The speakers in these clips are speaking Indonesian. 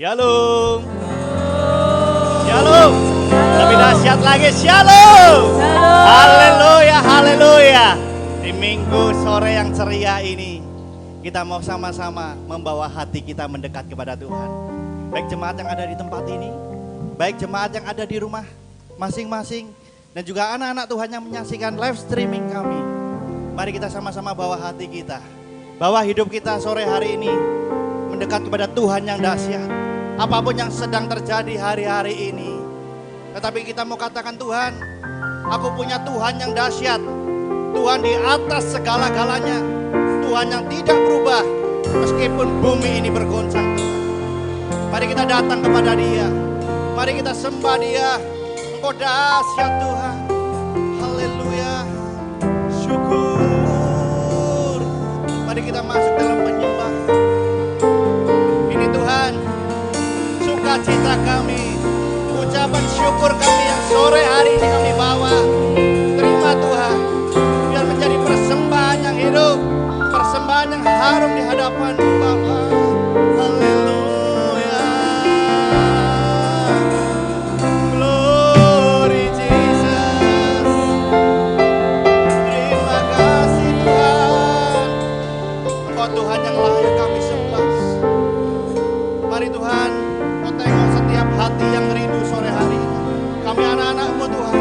Shalom. Shalom. Lebih dahsyat lagi, shalom. Haleluya, haleluya. Di minggu sore yang ceria ini, kita mau sama-sama membawa hati kita mendekat kepada Tuhan. Baik jemaat yang ada di tempat ini, baik jemaat yang ada di rumah masing-masing, dan juga anak-anak Tuhan yang menyaksikan live streaming kami. Mari kita sama-sama bawa hati kita, bawa hidup kita sore hari ini mendekat kepada Tuhan yang dahsyat. Apapun yang sedang terjadi hari-hari ini, tetapi kita mau katakan, Tuhan, aku punya Tuhan yang dahsyat, Tuhan di atas segala-galanya, Tuhan yang tidak berubah meskipun bumi ini bergoncang. Mari kita datang kepada Dia, mari kita sembah Dia. Engkau dahsyat Tuhan. Haleluya. Syukur. Mari kita masuk dalam penyembah. Ini Tuhan, sukacita kami, ucapan syukur kami yang sore hari ini kami bawa. Terima Tuhan, biar menjadi persembahan yang hidup, persembahan yang harum di hadapan-Mu Bapa. Haleluya. Glory Jesus. Terima kasih Tuhan. Engkau Tuhan yang layak kami sembah. Mari Tuhan, Kau tengok setiap hati yang rindu sore hari ini. Kami anak-anak-Mu Tuhan,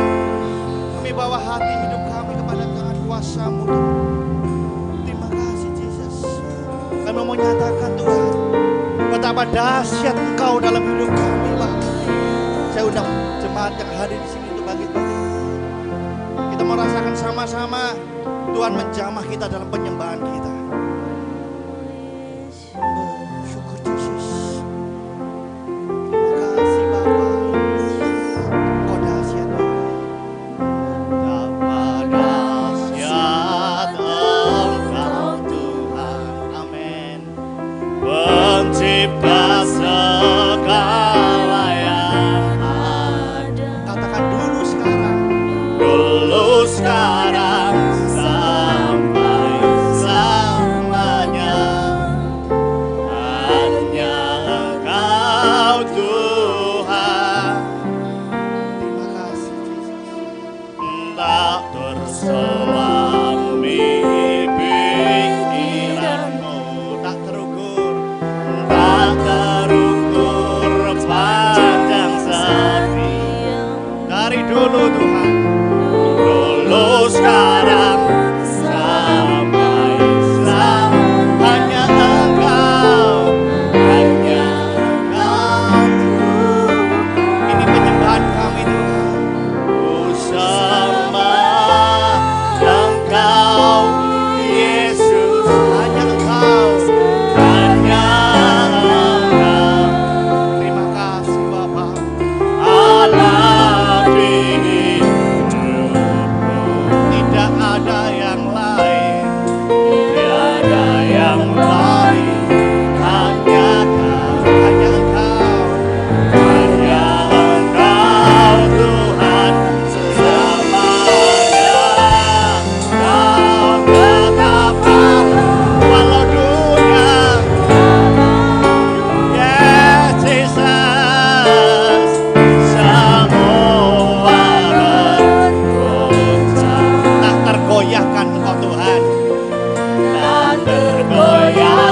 kami bawa hati hidup kami kepada tangan kuasa-Mu Tuhan. Terima kasih Yesus. Kami mau nyatakan Tuhan, betapa dahsyat Engkau dalam hidup kami Bapa. Saya undang jemaat yang hadir di sini untuk bagi-bagi. Kita mau rasakan sama-sama Tuhan menjamah kita dalam penyembahan kita. Syukur Yesus. Terima kasih Bapa. Engkau dahsyat Tuhan. Betapa dahsyat Engkau Tuhan. Amin. Pencipta segala yang ada. Katakan dulu sekarang. Dulu sekarang sampai selamanya. Hanya Engkau Tuhan. Terima kasih Yesus. Tak terselami pikiranmu, tak terukur panjang setia. Dari dulu Tuhan, dulu sekarang sampai selamanya. Hanya Engkau Tuhan. Ini penyembahan kami Tuhan. Ku sembah Engkau Yesus. Hanya Engkau. Terima kasih Bapa. Allah di hidupku tidak ada yang lain, tidak ada yang lain. Hanya Engkau, hanya Engkau, hanya Engkau Tuhan selamanya. Kau tetap walau dunia. Yes, Jesus. Semua bergoncang. Tak tergoyahkan Engkau Tuhan. Tak tergoyahkan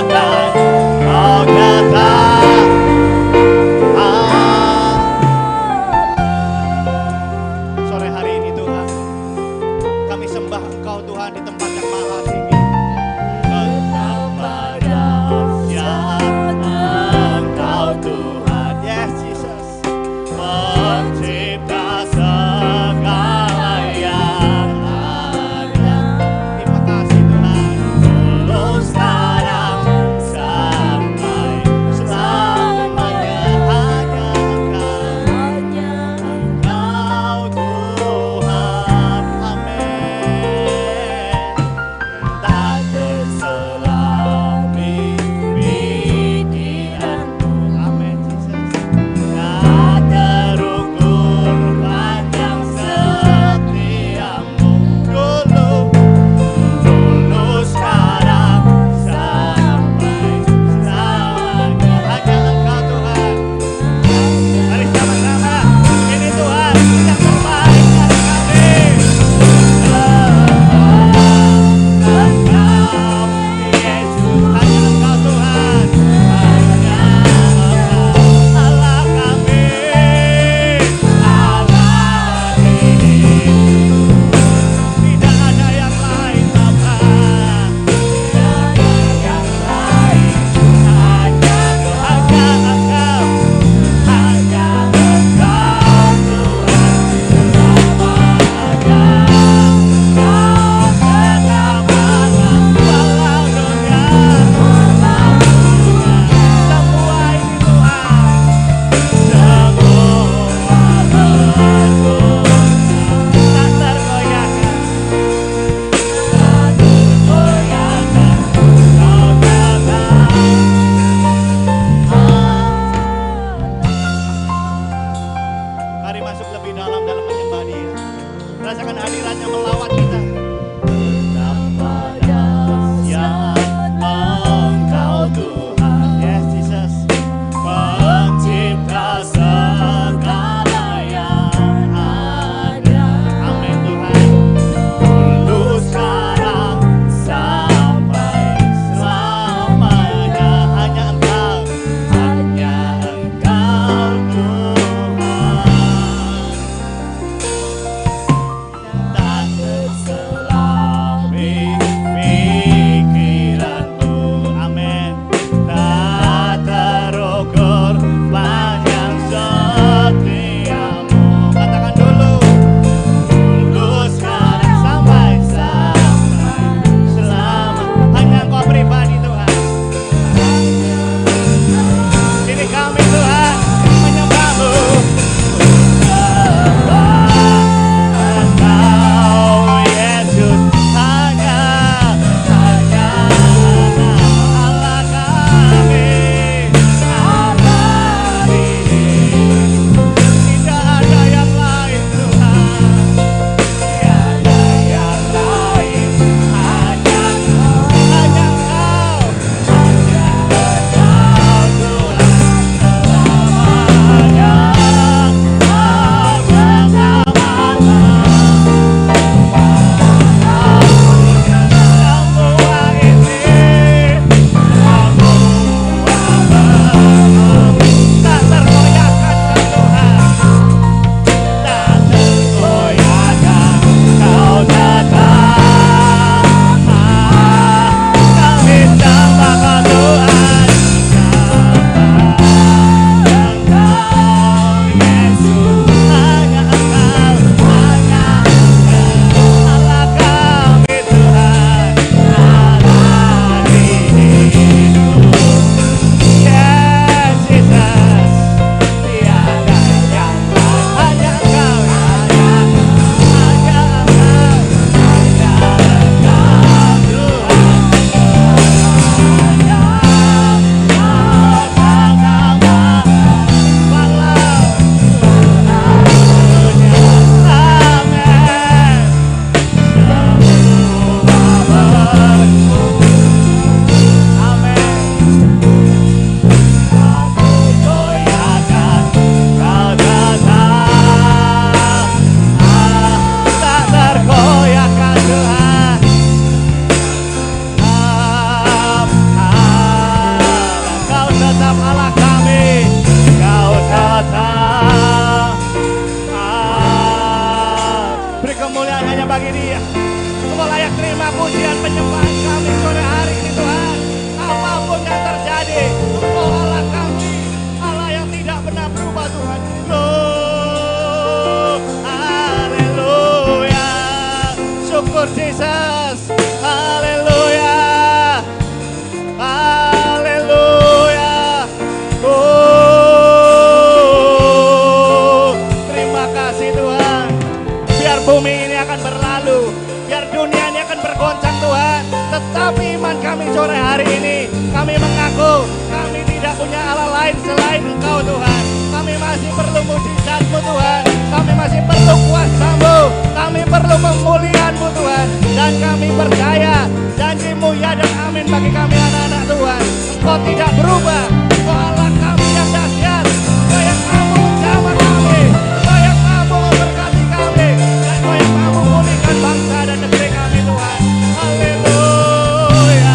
Bapakku, kami tidak punya Allah lain selain Engkau Tuhan. Kami masih perlu mujizat-Mu Tuhan. Kami masih perlu kuasa-Mu. Kami perlu pemulihan-Mu Tuhan. Dan kami percaya janji-Mu ya dan amin bagi kami anak-anak Tuhan. Engkau tidak berubah. Engkau Allah kami yang dahsyat. Engkau yang mampu menjamah kami. Engkau yang mampu memberkati kami. Dan Engkau yang mampu memulihkan bangsa dan negeri kami Tuhan. Haleluya.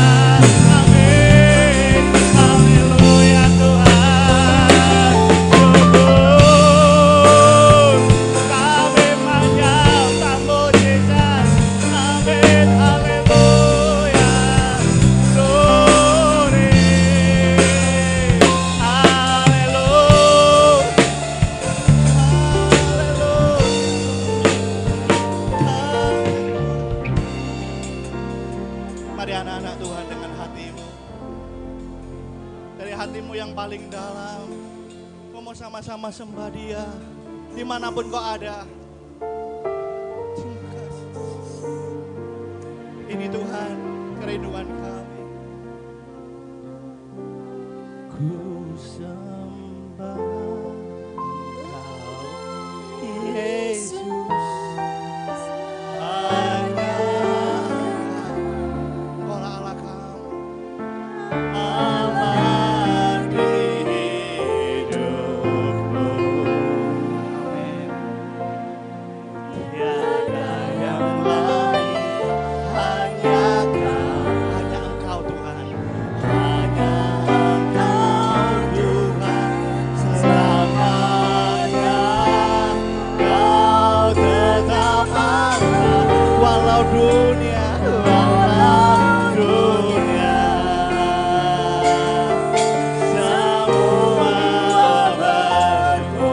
Amin. Haleluya Tuhan. Syukur. Kami menyembah mujizat. Amin. Haleluya. Glory. Mari anak-anak Tuhan dengan hatimu, dari hatimu yang paling dalam, kau mau sama-sama sembah Dia dimanapun kau ada. Terima kasih. Ini Tuhan kerinduan kami. Ku sembah Kau Yesus, hanya Engkau Allah kami, Allah di hidupku. Amin. Tiada yang lain, hanya Engkau Tuhan, hanya Engkau Tuhan selamanya. Kau tetap Allah walau dunia semua bergoncang.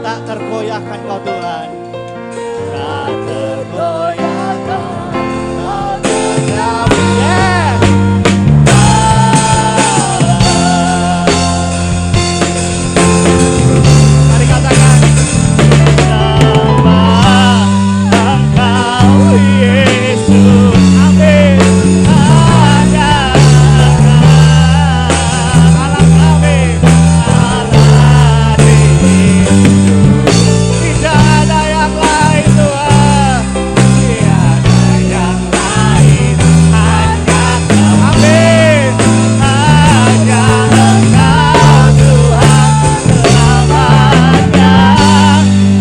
Tak tergoyahkan Kau Tuhan, tak tergoyahkan Kau tetap. Yes. Mari katakan, sembah Engkau Yesus. Amin. Hanya Allah kami, Allah di hidup. Tidak ada yang lain Tuhan, tiada yang lain, hanya Kau. Amin. Hanya Engkau Tuhan selamanya.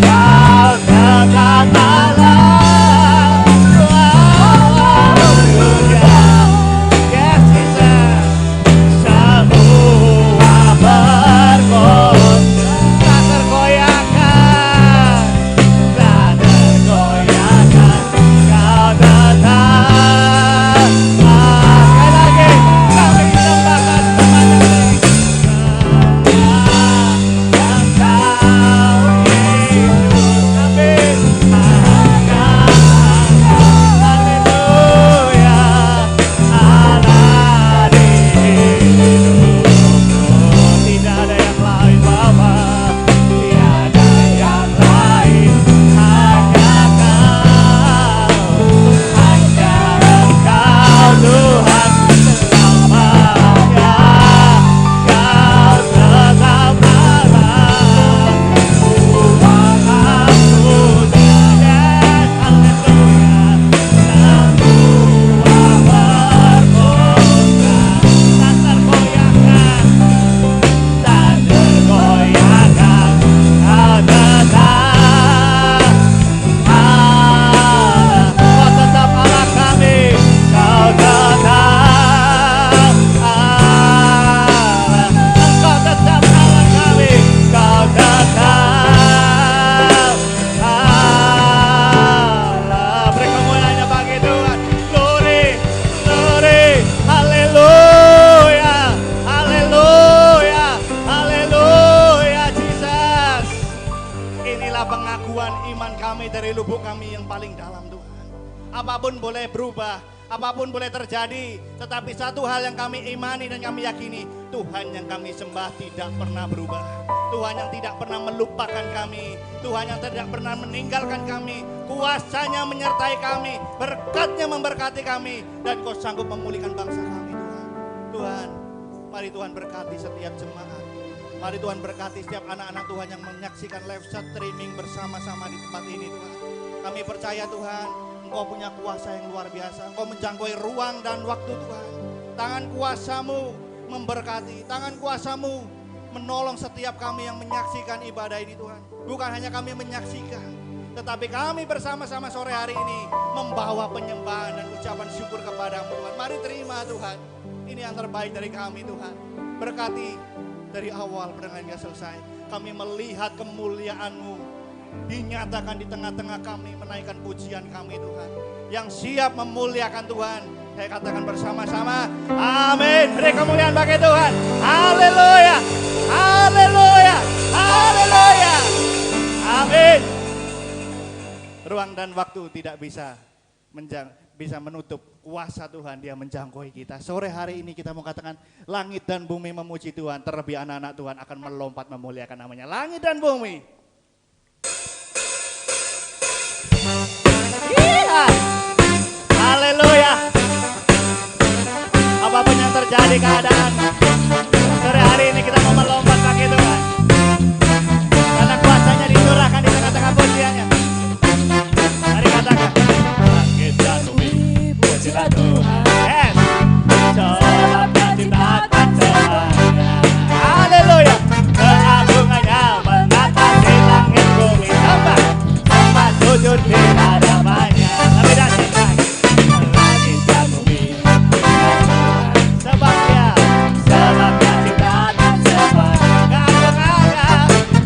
Kau tetap Allah walau dunia. Yes, Jesus. Semua bergoncang. Tak tergoyahkan, tak tergoyahkan. Kau tetap. Sekali lagi kami sembahkan kepada Engkau Yesus. Amin. Haleluya. Allah di hidupku. Tidak ada yang lain Bapa, tiada yang lain, hanya Kau, hanya Engkau Tuhan selamanya. Kau tetap Allah, Tuhan aku tiada. Haleluya. Semua bergoncang, tak tergoyahkan, tak tergoyahkan. Kau tetap Allah, Kau tetap Allah kami, Kau tetap Allah, Engkau tetap Allah kami, Kau tetap Allah. Beri kemuliaan bagi Tuhan. Glory, glory, haleluya, haleluya, haleluya, Jesus. Inilah pengakuan iman kami dari lubuk kami yang paling dalam Tuhan. Apapun boleh berubah, apapun boleh terjadi, tetapi satu hal yang kami imani dan kami yakini, Tuhan yang kami sembah tidak pernah berubah. Tuhan yang tidak pernah melupakan kami, Tuhan yang tidak pernah meninggalkan kami. Kuasanya menyertai kami, berkatnya memberkati kami, dan Kau sanggup memulihkan bangsa kami Tuhan. Tuhan, Mari Tuhan berkati setiap jemaat. Mari Tuhan berkati setiap anak-anak Tuhan yang menyaksikan live streaming bersama-sama di tempat ini Tuhan. Kami percaya Tuhan, Engkau punya kuasa yang luar biasa. Engkau menjangkau ruang dan waktu Tuhan. Tangan kuasa-Mu memberkati, tangan kuasa-Mu menolong setiap kami yang menyaksikan ibadah ini Tuhan. Bukan hanya kami menyaksikan, tetapi kami bersama-sama sore hari ini membawa penyembahan dan ucapan syukur kepadamu Tuhan. Mari terima Tuhan, ini yang terbaik dari kami Tuhan. Berkati dari awal pertengahan hingga selesai. Kami melihat kemuliaan-Mu dinyatakan di tengah-tengah kami, menaikkan pujian kami Tuhan. Yang siap memuliakan Tuhan, saya katakan bersama-sama, amin. Beri kemuliaan bagi Tuhan. Haleluya, haleluya, haleluya, amin. Ruang dan waktu tidak bisa menutup kuasa Tuhan, Dia menjangkau kita. Sore hari ini kita mau katakan, langit dan bumi memuji Tuhan, terlebih anak-anak Tuhan akan melompat memuliakan namanya. Langit dan bumi. Haleluya. Apapun yang terjadi keadaan, sore hari ini kita mau melompat bagi Tuhan. Karena kuasanya dicurahkan di tengah-tengah pujiannya. Mari katakan, langit dan bumi pujilah Tuhan. Yes. Sebab Dia ciptakan semuanya. Haleluya. Keagungannya mengatasi langit bumi. Sembah sujud di hadapannya. Lebih dahsyat lagi. Langit dan bumi pujilah Tuhan. Sebab Dia ciptakan semuanya.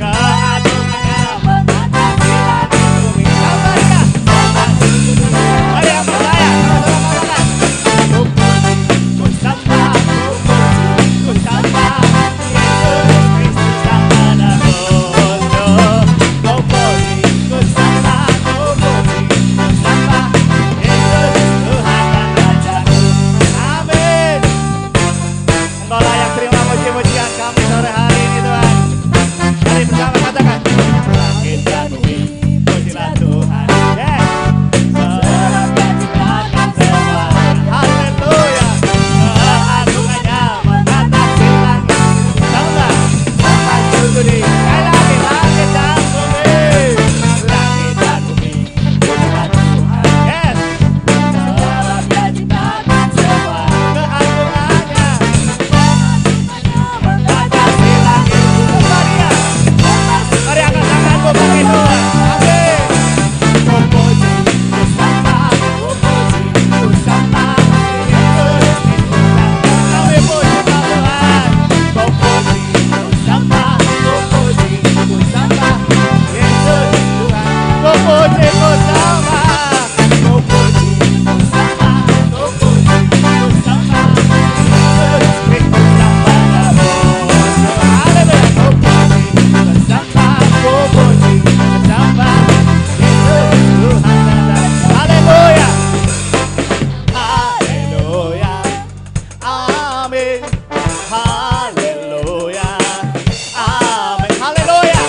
Keagungannya mengatasi langit bumi. Sembah Dia. Mari yang percaya, sama-sama katakan. Ku sembah, ku sembah, Yesus Kristus Sang Penebus. Ku puji, ku sembah, ku puji, ku sembah, Yesus Tuhan dan Rajaku. Amin. Engkau layak terima puji-pujian kami sore hari ini Tuhan. Mari bersama katakan, langit dan bumi pujilah Tuhan. Yes. Sebab Dia ciptakan semuanya. Haleluya. Keagungannya mengatasi langit. Sembah, sembah sujudi. Sekali lagi, langit dan bumi. Langit dan bumi pujilah Tuhan. Yes. Sebab Dia ciptakan semuanya. Keagungannya mengatasi langit. Sembah Dia. Mari angkat tanganmu bagi Tuhan. Amin. Ku puji, ku sembah, ku puji, ku sembah, Yesus Kristus. Kami puji Tuhan. Ku puji, ku sembah, ku puji, ku sembah, Yesus Tuhan. Ku puji, ku sembah, ku puji, ku sembah, ku puji, ku sembah, Yesus Kristus Sang Penebus. Haleluya. Ku puji, ku sembah, ku puji, ku sembah, Yesus Tuhan dan Raja. Haleluya. Haleluya. Amin. Haleluya. Amin. Haleluya.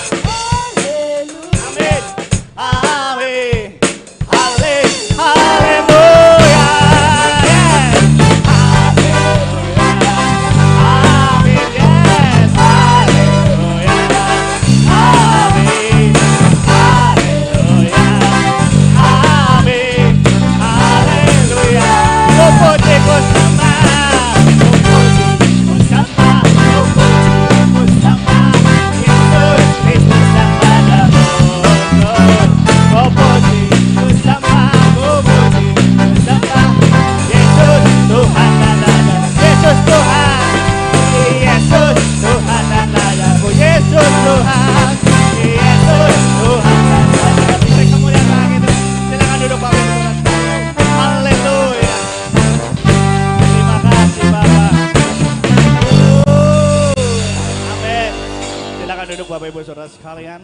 Amin. Amin. Haleluya. Yes. Haleluya. Amin. Yes. Haleluya. Amin. Haleluya. Amin. Haleluya. Ku puji, ku sembah, ku puji, ku sembah, ku puji, ku sembah, Yesus Kristus Sang Penebus. Ku puji, ku sembah, ku puji, ku sembah, Yesus Tuhan dan Raja. Yesus Tuhan, Yesus Tuhan dan Rajaku. Yesus Tuhan, Yesus Tuhan dan Raja. Beri kemuliaan bagi Tuhan. Silakan duduk Bapak Ibu Saudara sekalian. Haleluya. Terima kasih Bapak. Amin. Silakan duduk Bapak Ibu Saudara sekalian.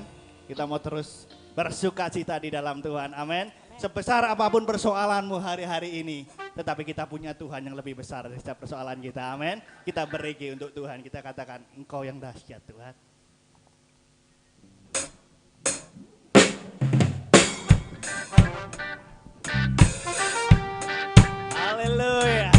Kita mau terus bersuka cita di dalam Tuhan. Amin. Sebesar apapun persoalanmu hari-hari ini, tetapi kita punya Tuhan yang lebih besar dari setiap persoalan kita. Amin. Kita berigi untuk Tuhan. Kita katakan, Engkau yang dahsyat Tuhan. Haleluya.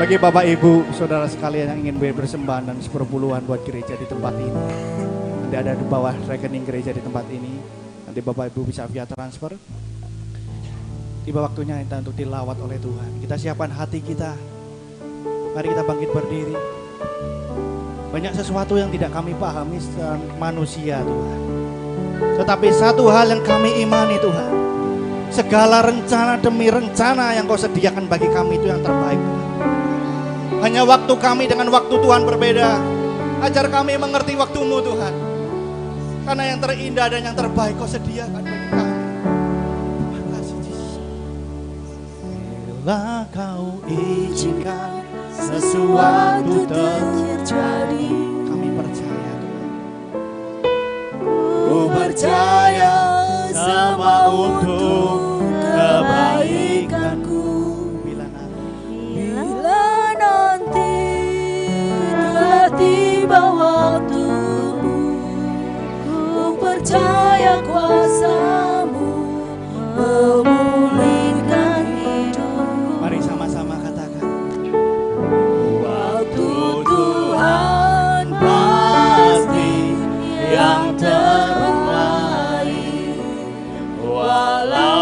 Bagi Bapak Ibu, saudara sekalian yang ingin bersembahan dan seperpuluhan buat gereja di tempat ini, nanti ada di bawah rekening gereja di tempat ini. Nanti Bapak Ibu bisa via transfer. Tiba waktunya kita untuk dilawat oleh Tuhan. Kita siapkan hati kita. Mari kita bangkit berdiri. Banyak sesuatu yang tidak kami pahami secara manusia Tuhan. Tetapi satu hal yang kami imani Tuhan. Segala rencana demi rencana yang Kau sediakan bagi kami itu yang terbaik Tuhan. Hanya waktu kami dengan waktu Tuhan berbeda. Ajar kami mengerti waktu-Mu Tuhan. Karena yang terindah dan yang terbaik Kau sediakan bagi kami. Terima kasih Yesus. Bila Kau izinkan sesuatu terjadi, kami percaya Tuhan. Ku percaya sama untuk kebaikanku. Bila nanti telah tiba waktumu, ku percaya kuasa-Mu memulihkan hidup. Mari sama-sama katakan. Waktu Tuhan pasti yang terbaik, walau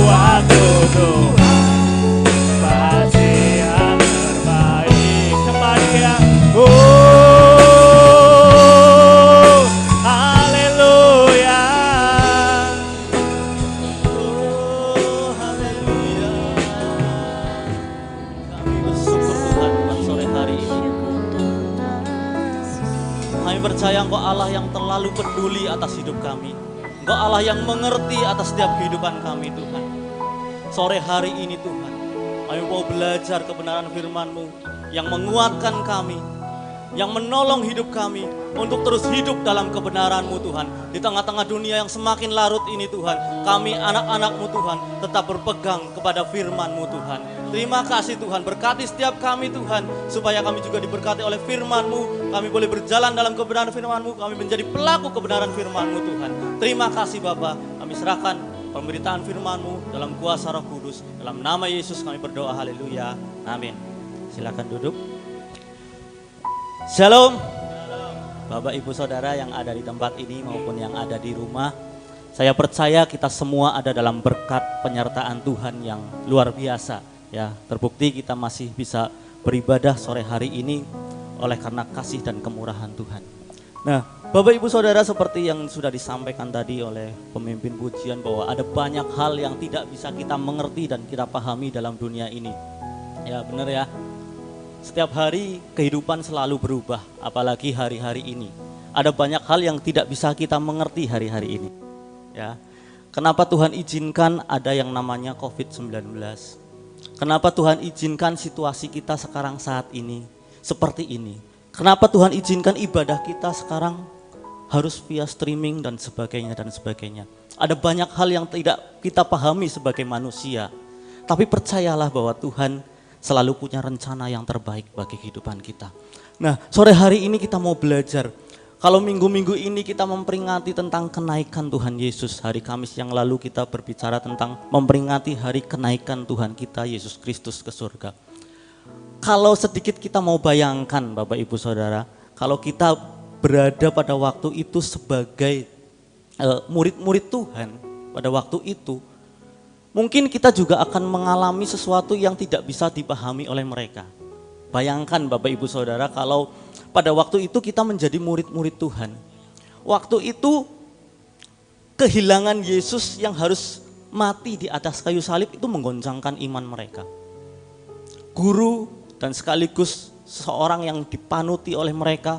waktu Tuhan pasti yang terbaik. Kembali ya. Haleluya. Haleluya. Kami bersyukur Tuhan buat sore hari ini. Kami percaya Engkau Allah yang terlalu peduli atas hidup kami. Engkau Allah yang mengerti atas setiap kehidupan kami Tuhan. Sore hari ini Tuhan, kami mau belajar kebenaran firman-Mu yang menguatkan kami, yang menolong hidup kami untuk terus hidup dalam kebenaran-Mu Tuhan. Di tengah-tengah dunia yang semakin larut ini Tuhan, kami anak-anak-Mu Tuhan tetap berpegang kepada firman-Mu Tuhan. Terima kasih Tuhan, berkati setiap kami Tuhan, supaya kami juga diberkati oleh firman-Mu. Kami boleh berjalan dalam kebenaran firman-Mu, kami menjadi pelaku kebenaran firman-Mu Tuhan. Terima kasih Bapa, kami serahkan pemberitaan firman-Mu dalam kuasa Roh Kudus. Dalam nama Yesus kami berdoa, haleluya, amin. Silakan duduk. Shalom. Bapak Ibu Saudara yang ada di tempat ini maupun yang ada di rumah, saya percaya kita semua ada dalam berkat penyertaan Tuhan yang luar biasa. Ya, terbukti kita masih bisa beribadah sore hari ini oleh karena kasih dan kemurahan Tuhan. Nah, Bapak Ibu Saudara, seperti yang sudah disampaikan tadi oleh pemimpin pujian bahwa ada banyak hal yang tidak bisa kita mengerti dan kita pahami dalam dunia ini. Ya, benar ya. Setiap hari kehidupan selalu berubah, apalagi hari-hari ini. Ada banyak hal yang tidak bisa kita mengerti hari-hari ini. Ya. Kenapa Tuhan izinkan ada yang namanya COVID-19? Kenapa Tuhan izinkan situasi kita sekarang saat ini seperti ini? Kenapa Tuhan izinkan ibadah kita sekarang harus via streaming dan sebagainya dan sebagainya? Ada banyak hal yang tidak kita pahami sebagai manusia. Tapi percayalah bahwa Tuhan selalu punya rencana yang terbaik bagi kehidupan kita. Nah, sore hari ini kita mau belajar. Kalau minggu-minggu ini kita memperingati tentang kenaikan Tuhan Yesus. Hari Kamis yang lalu kita berbicara tentang memperingati hari kenaikan Tuhan kita Yesus Kristus ke surga. Kalau sedikit kita mau bayangkan Bapak Ibu Saudara, kalau kita berada pada waktu itu sebagai murid-murid Tuhan pada waktu itu, mungkin kita juga akan mengalami sesuatu yang tidak bisa dipahami oleh mereka. Bayangkan Bapak Ibu Saudara, kalau pada waktu itu kita menjadi murid-murid Tuhan. Waktu itu kehilangan Yesus yang harus mati di atas kayu salib itu menggoncangkan iman mereka. Guru dan sekaligus seorang yang dipanuti oleh mereka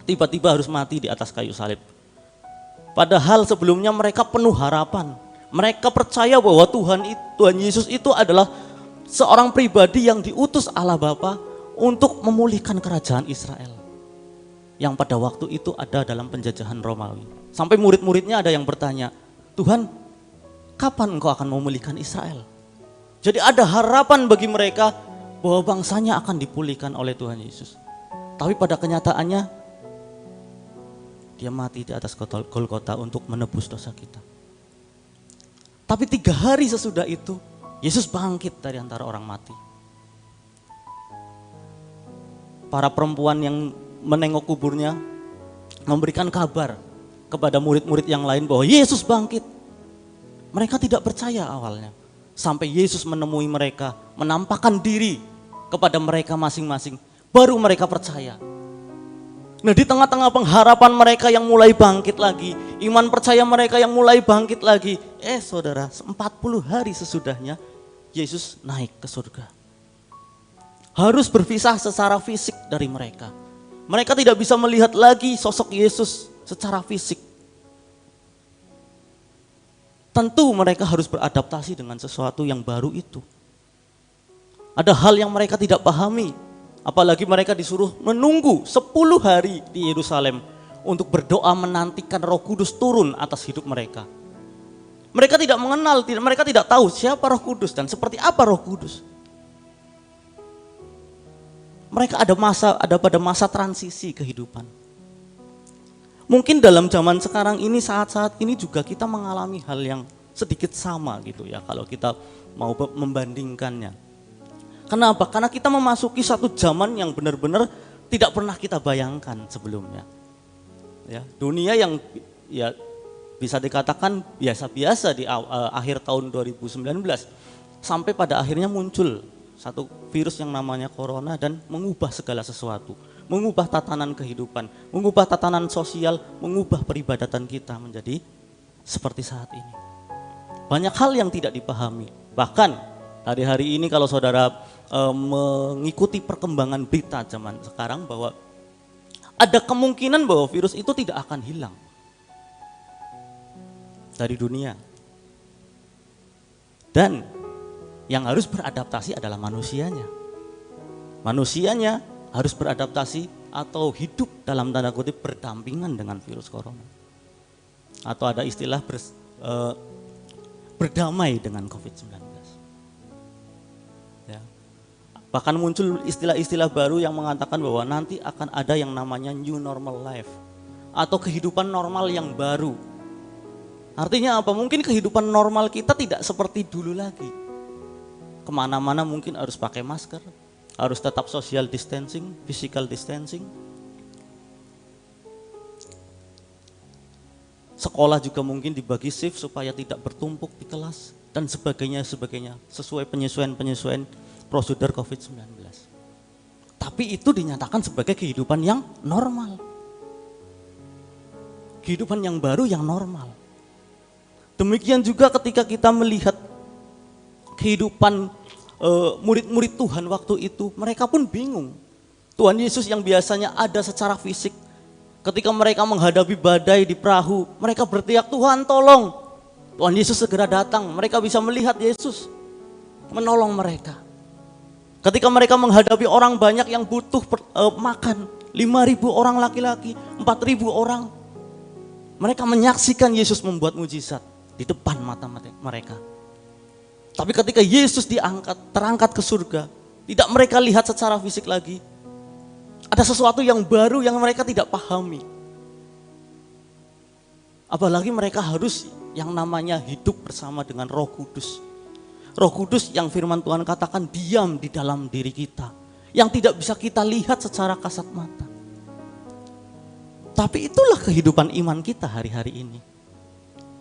tiba-tiba harus mati di atas kayu salib. Padahal sebelumnya mereka penuh harapan. Mereka percaya bahwa Tuhan Yesus itu adalah seorang pribadi yang diutus Allah Bapa untuk memulihkan kerajaan Israel yang pada waktu itu ada dalam penjajahan Romawi. Sampai murid-muridnya ada yang bertanya, Tuhan, kapan Engkau akan memulihkan Israel? Jadi ada harapan bagi mereka bahwa bangsanya akan dipulihkan oleh Tuhan Yesus. Tapi pada kenyataannya dia mati di atas Golgota untuk menebus dosa kita. Tapi 3 hari sesudah itu Yesus bangkit dari antara orang mati. Para perempuan yang menengok kuburnya memberikan kabar kepada murid-murid yang lain bahwa Yesus bangkit. Mereka tidak percaya awalnya. Sampai Yesus menemui mereka, menampakkan diri kepada mereka masing-masing. Baru mereka percaya. Nah, di tengah-tengah pengharapan mereka yang mulai bangkit lagi, iman percaya mereka yang mulai bangkit lagi, saudara, 40 hari sesudahnya Yesus naik ke surga. Harus berpisah secara fisik dari mereka. Mereka tidak bisa melihat lagi sosok Yesus secara fisik. Tentu mereka harus beradaptasi dengan sesuatu yang baru itu. Ada hal yang mereka tidak pahami. Apalagi mereka disuruh menunggu 10 hari di Yerusalem untuk berdoa menantikan Roh Kudus turun atas hidup mereka. Mereka tidak mengenal, mereka tidak tahu siapa Roh Kudus dan seperti apa Roh Kudus. Mereka ada pada masa transisi kehidupan. Mungkin dalam zaman sekarang ini, saat-saat ini juga kita mengalami hal yang sedikit sama gitu ya, kalau kita mau membandingkannya. Kenapa? Karena kita memasuki satu zaman yang benar-benar tidak pernah kita bayangkan sebelumnya. Ya, dunia yang ya bisa dikatakan biasa-biasa di akhir tahun 2019 sampai pada akhirnya muncul satu virus yang namanya corona dan mengubah segala sesuatu, mengubah tatanan kehidupan, mengubah tatanan sosial, mengubah peribadatan kita menjadi seperti saat ini. Banyak hal yang tidak dipahami. Bahkan hari-hari ini kalau saudara mengikuti perkembangan berita zaman sekarang bahwa ada kemungkinan bahwa virus itu tidak akan hilang dari dunia. Dan yang harus beradaptasi adalah manusianya. Manusianya harus beradaptasi atau hidup dalam tanda kutip berdampingan dengan virus corona. Atau ada istilah berdamai dengan COVID-19. Ya. Bahkan muncul istilah-istilah baru yang mengatakan bahwa nanti akan ada yang namanya new normal life atau kehidupan normal yang baru. Artinya apa? Mungkin kehidupan normal kita tidak seperti dulu lagi. Kemana-mana mungkin harus pakai masker, harus tetap social distancing, physical distancing. Sekolah juga mungkin dibagi shift supaya tidak bertumpuk di kelas dan sebagainya sesuai penyesuaian prosedur COVID-19. Tapi itu dinyatakan sebagai kehidupan yang normal. Kehidupan yang baru yang normal. Demikian juga ketika kita melihat kehidupan murid-murid Tuhan waktu itu, mereka pun bingung. Tuhan Yesus yang biasanya ada secara fisik, ketika mereka menghadapi badai di perahu, mereka berteriak, "Tuhan tolong." Tuhan Yesus segera datang, mereka bisa melihat Yesus menolong mereka. Ketika mereka menghadapi orang banyak yang butuh makan, 5.000 orang laki-laki, 4.000 orang, mereka menyaksikan Yesus membuat mujizat di depan mata mereka. Tapi ketika Yesus terangkat ke surga, tidak mereka lihat secara fisik lagi. Ada sesuatu yang baru yang mereka tidak pahami. Apalagi mereka harus yang namanya hidup bersama dengan Roh Kudus. Roh Kudus yang firman Tuhan katakan diam di dalam diri kita, yang tidak bisa kita lihat secara kasat mata. Tapi itulah kehidupan iman kita hari-hari ini.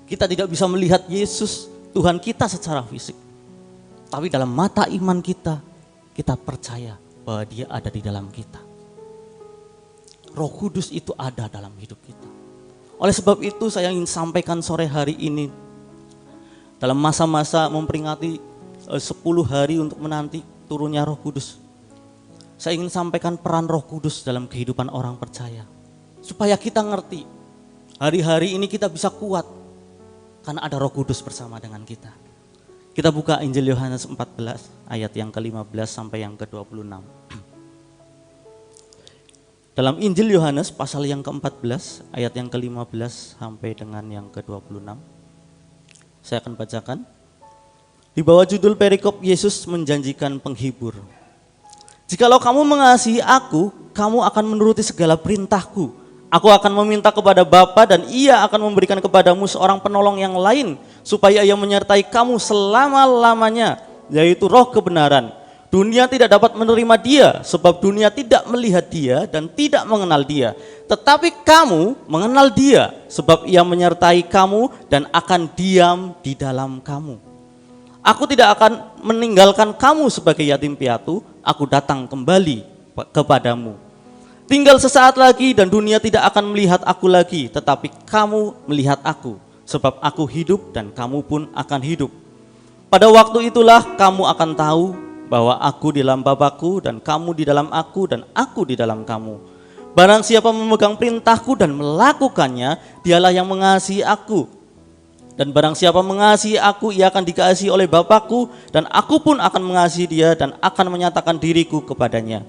Kita tidak bisa melihat Yesus, Tuhan kita secara fisik. Tapi dalam mata iman kita, kita percaya bahwa Dia ada di dalam kita. Roh Kudus itu ada dalam hidup kita. Oleh sebab itu saya ingin sampaikan sore hari ini, dalam masa-masa memperingati 10 hari untuk menanti turunnya Roh Kudus, saya ingin sampaikan peran Roh Kudus dalam kehidupan orang percaya. Supaya kita ngerti, hari-hari ini kita bisa kuat, karena ada Roh Kudus bersama dengan kita. Kita buka Injil Yohanes 14 ayat yang ke-15 sampai yang ke-26. Dalam Injil Yohanes pasal yang ke-14 ayat yang ke-15 sampai dengan yang ke-26. Saya akan bacakan. Di bawah judul perikop Yesus menjanjikan penghibur. Jikalau kamu mengasihi aku, kamu akan menuruti segala perintahku. Aku akan meminta kepada Bapa dan Ia akan memberikan kepadamu seorang penolong yang lain supaya Ia menyertai kamu selama-lamanya, yaitu Roh kebenaran. Dunia tidak dapat menerima Dia sebab dunia tidak melihat Dia dan tidak mengenal Dia. Tetapi kamu mengenal Dia sebab Ia menyertai kamu dan akan diam di dalam kamu. Aku tidak akan meninggalkan kamu sebagai yatim piatu, aku datang kembali kepadamu. Tinggal sesaat lagi dan dunia tidak akan melihat aku lagi, tetapi kamu melihat aku, sebab aku hidup dan kamu pun akan hidup. Pada waktu itulah kamu akan tahu bahwa aku di dalam Bapa-Ku dan kamu di dalam aku dan aku di dalam kamu. Barang siapa memegang perintahku dan melakukannya, dialah yang mengasihi aku. Dan barang siapa mengasihi aku, ia akan dikasihi oleh Bapa-Ku dan aku pun akan mengasihi dia dan akan menyatakan diriku kepadanya.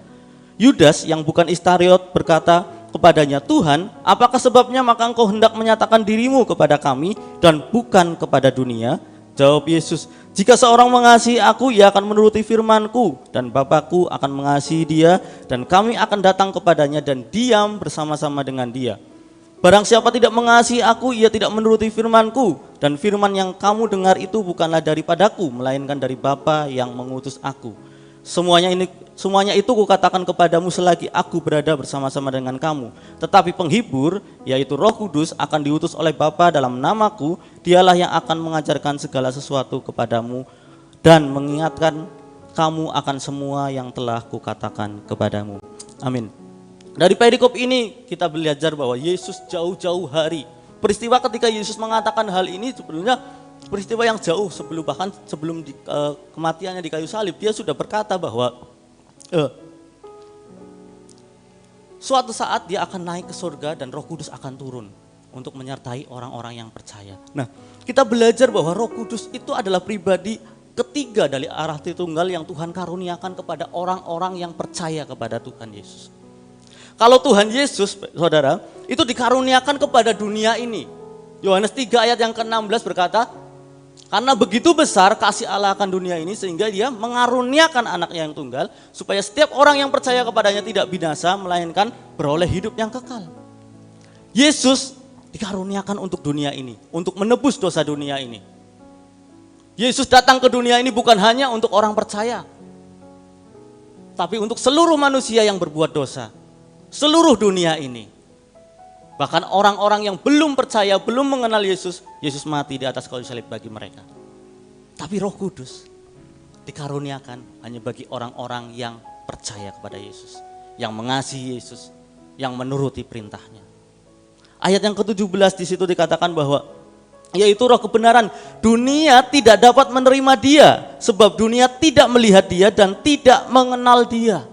Yudas yang bukan Iskariot berkata kepadanya, Tuhan, apakah sebabnya maka engkau hendak menyatakan dirimu kepada kami dan bukan kepada dunia? Jawab Yesus, jika seorang mengasihi aku, ia akan menuruti firman-Ku dan Bapa-Ku akan mengasihi dia dan kami akan datang kepadanya dan diam bersama-sama dengan dia. Barang siapa tidak mengasihi aku, ia tidak menuruti firman-Ku dan firman yang kamu dengar itu bukanlah daripadaku, melainkan dari Bapa yang mengutus aku. Semuanya itu kukatakan kepadamu selagi aku berada bersama-sama dengan kamu. Tetapi penghibur, yaitu Roh Kudus, akan diutus oleh Bapa dalam namaku. Dialah yang akan mengajarkan segala sesuatu kepadamu dan mengingatkan kamu akan semua yang telah kukatakan kepadamu. Amin. Dari perikop ini kita belajar bahwa Yesus jauh-jauh hari. Peristiwa ketika Yesus mengatakan hal ini sebenarnya peristiwa yang jauh bahkan sebelum kematiannya di kayu salib. Dia sudah berkata bahwa suatu saat dia akan naik ke surga dan Roh Kudus akan turun untuk menyertai orang-orang yang percaya. Nah, kita belajar bahwa Roh Kudus itu adalah pribadi ketiga dari arah Tritunggal yang Tuhan karuniakan kepada orang-orang yang percaya kepada Tuhan Yesus. Kalau Tuhan Yesus, saudara, itu dikaruniakan kepada dunia ini. Yohanes 3 ayat yang ke-16 berkata, karena begitu besar kasih Allah akan dunia ini sehingga dia mengaruniakan anaknya yang tunggal supaya setiap orang yang percaya kepadanya tidak binasa melainkan beroleh hidup yang kekal. Yesus dikaruniakan untuk dunia ini, untuk menebus dosa dunia ini. Yesus datang ke dunia ini bukan hanya untuk orang percaya, tapi untuk seluruh manusia yang berbuat dosa. Seluruh dunia ini. Bahkan orang-orang yang belum percaya, belum mengenal Yesus, Yesus mati di atas kayu salib bagi mereka. Tapi Roh Kudus dikaruniakan hanya bagi orang-orang yang percaya kepada Yesus, yang mengasihi Yesus, yang menuruti perintahnya. Ayat yang ke-17 di situ dikatakan bahwa yaitu Roh kebenaran. Dunia tidak dapat menerima Dia sebab dunia tidak melihat Dia dan tidak mengenal Dia.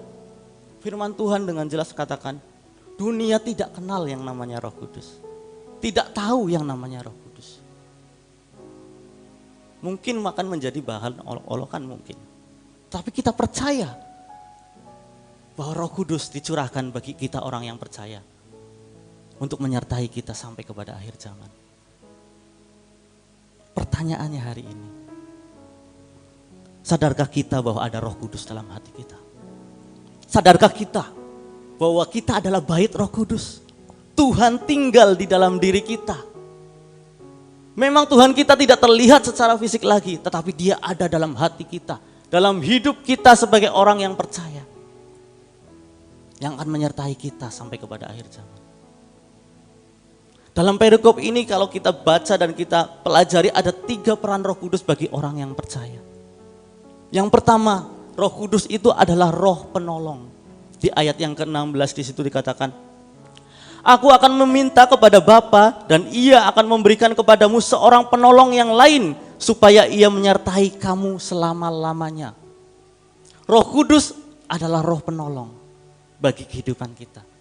Firman Tuhan dengan jelas katakan, dunia tidak kenal yang namanya Roh Kudus. Tidak tahu yang namanya Roh Kudus. Mungkin akan menjadi bahan olok-olokan mungkin. Tapi kita percaya bahwa Roh Kudus dicurahkan bagi kita orang yang percaya untuk menyertai kita sampai kepada akhir zaman. Pertanyaannya hari ini, sadarkah kita bahwa ada Roh Kudus dalam hati kita? Sadarkah kita bahwa kita adalah bait Roh Kudus? Tuhan tinggal di dalam diri kita. Memang Tuhan kita tidak terlihat secara fisik lagi, tetapi Dia ada dalam hati kita, dalam hidup kita sebagai orang yang percaya, yang akan menyertai kita sampai kepada akhir zaman. Dalam perikop ini kalau kita baca dan kita pelajari ada 3 peran Roh Kudus bagi orang yang percaya. Yang pertama, Roh Kudus itu adalah roh penolong. Di ayat yang ke-16 di situ dikatakan, Aku akan meminta kepada Bapa dan Ia akan memberikan kepadamu seorang penolong yang lain supaya Ia menyertai kamu selama-lamanya. Roh Kudus adalah roh penolong bagi kehidupan kita.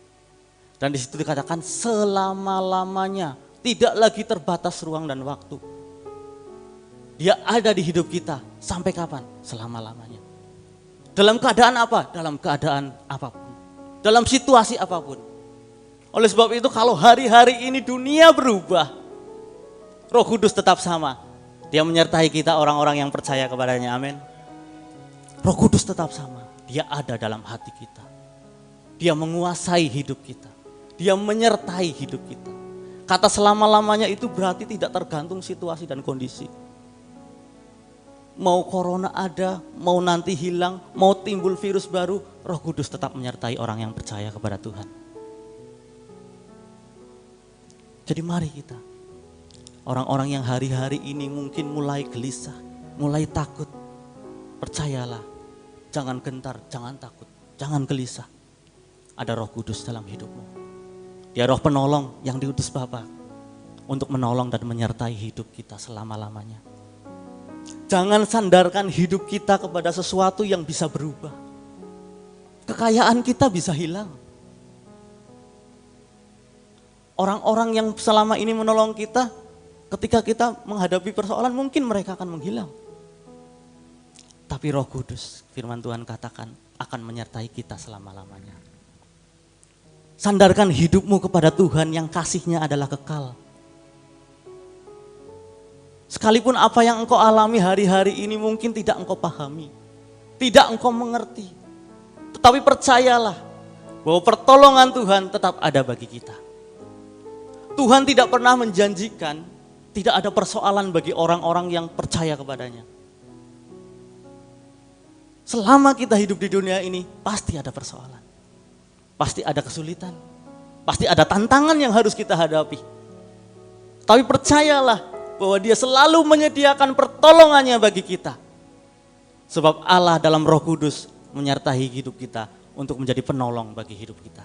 Dan di situ dikatakan selama-lamanya, tidak lagi terbatas ruang dan waktu. Dia ada di hidup kita sampai kapan? Selama-lamanya. Dalam keadaan apa? Dalam keadaan apapun. Dalam situasi apapun. Oleh sebab itu kalau hari-hari ini dunia berubah, Roh Kudus tetap sama. Dia menyertai kita orang-orang yang percaya kepadanya, amin. Roh Kudus tetap sama. Dia ada dalam hati kita. Dia menguasai hidup kita. Dia menyertai hidup kita. Kata selama-lamanya itu berarti tidak tergantung situasi dan kondisi. Mau corona ada, mau nanti hilang, mau timbul virus baru, Roh Kudus tetap menyertai orang yang percaya kepada Tuhan. Jadi mari kita, orang-orang yang hari-hari ini mungkin mulai gelisah, mulai takut, percayalah, jangan gentar, jangan takut, jangan gelisah. Ada Roh Kudus dalam hidupmu. Dia roh penolong yang diutus Bapa untuk menolong dan menyertai hidup kita selama-lamanya. Jangan sandarkan hidup kita kepada sesuatu yang bisa berubah. Kekayaan kita bisa hilang. Orang-orang yang selama ini menolong kita, ketika kita menghadapi persoalan mungkin mereka akan menghilang. Tapi Roh Kudus, firman Tuhan katakan, akan menyertai kita selama-lamanya. Sandarkan hidupmu kepada Tuhan yang kasih-Nya adalah kekal. Sekalipun apa yang engkau alami hari-hari ini mungkin tidak engkau pahami, tidak engkau mengerti. Tetapi percayalah bahwa pertolongan Tuhan tetap ada bagi kita. Tuhan tidak pernah menjanjikan tidak ada persoalan bagi orang-orang yang percaya kepadanya. Selama kita hidup di dunia ini, pasti ada persoalan. Pasti ada kesulitan. Pasti ada tantangan yang harus kita hadapi. Tapi percayalah bahwa Dia selalu menyediakan pertolongannya bagi kita. Sebab Allah dalam Roh Kudus menyertai hidup kita untuk menjadi penolong bagi hidup kita.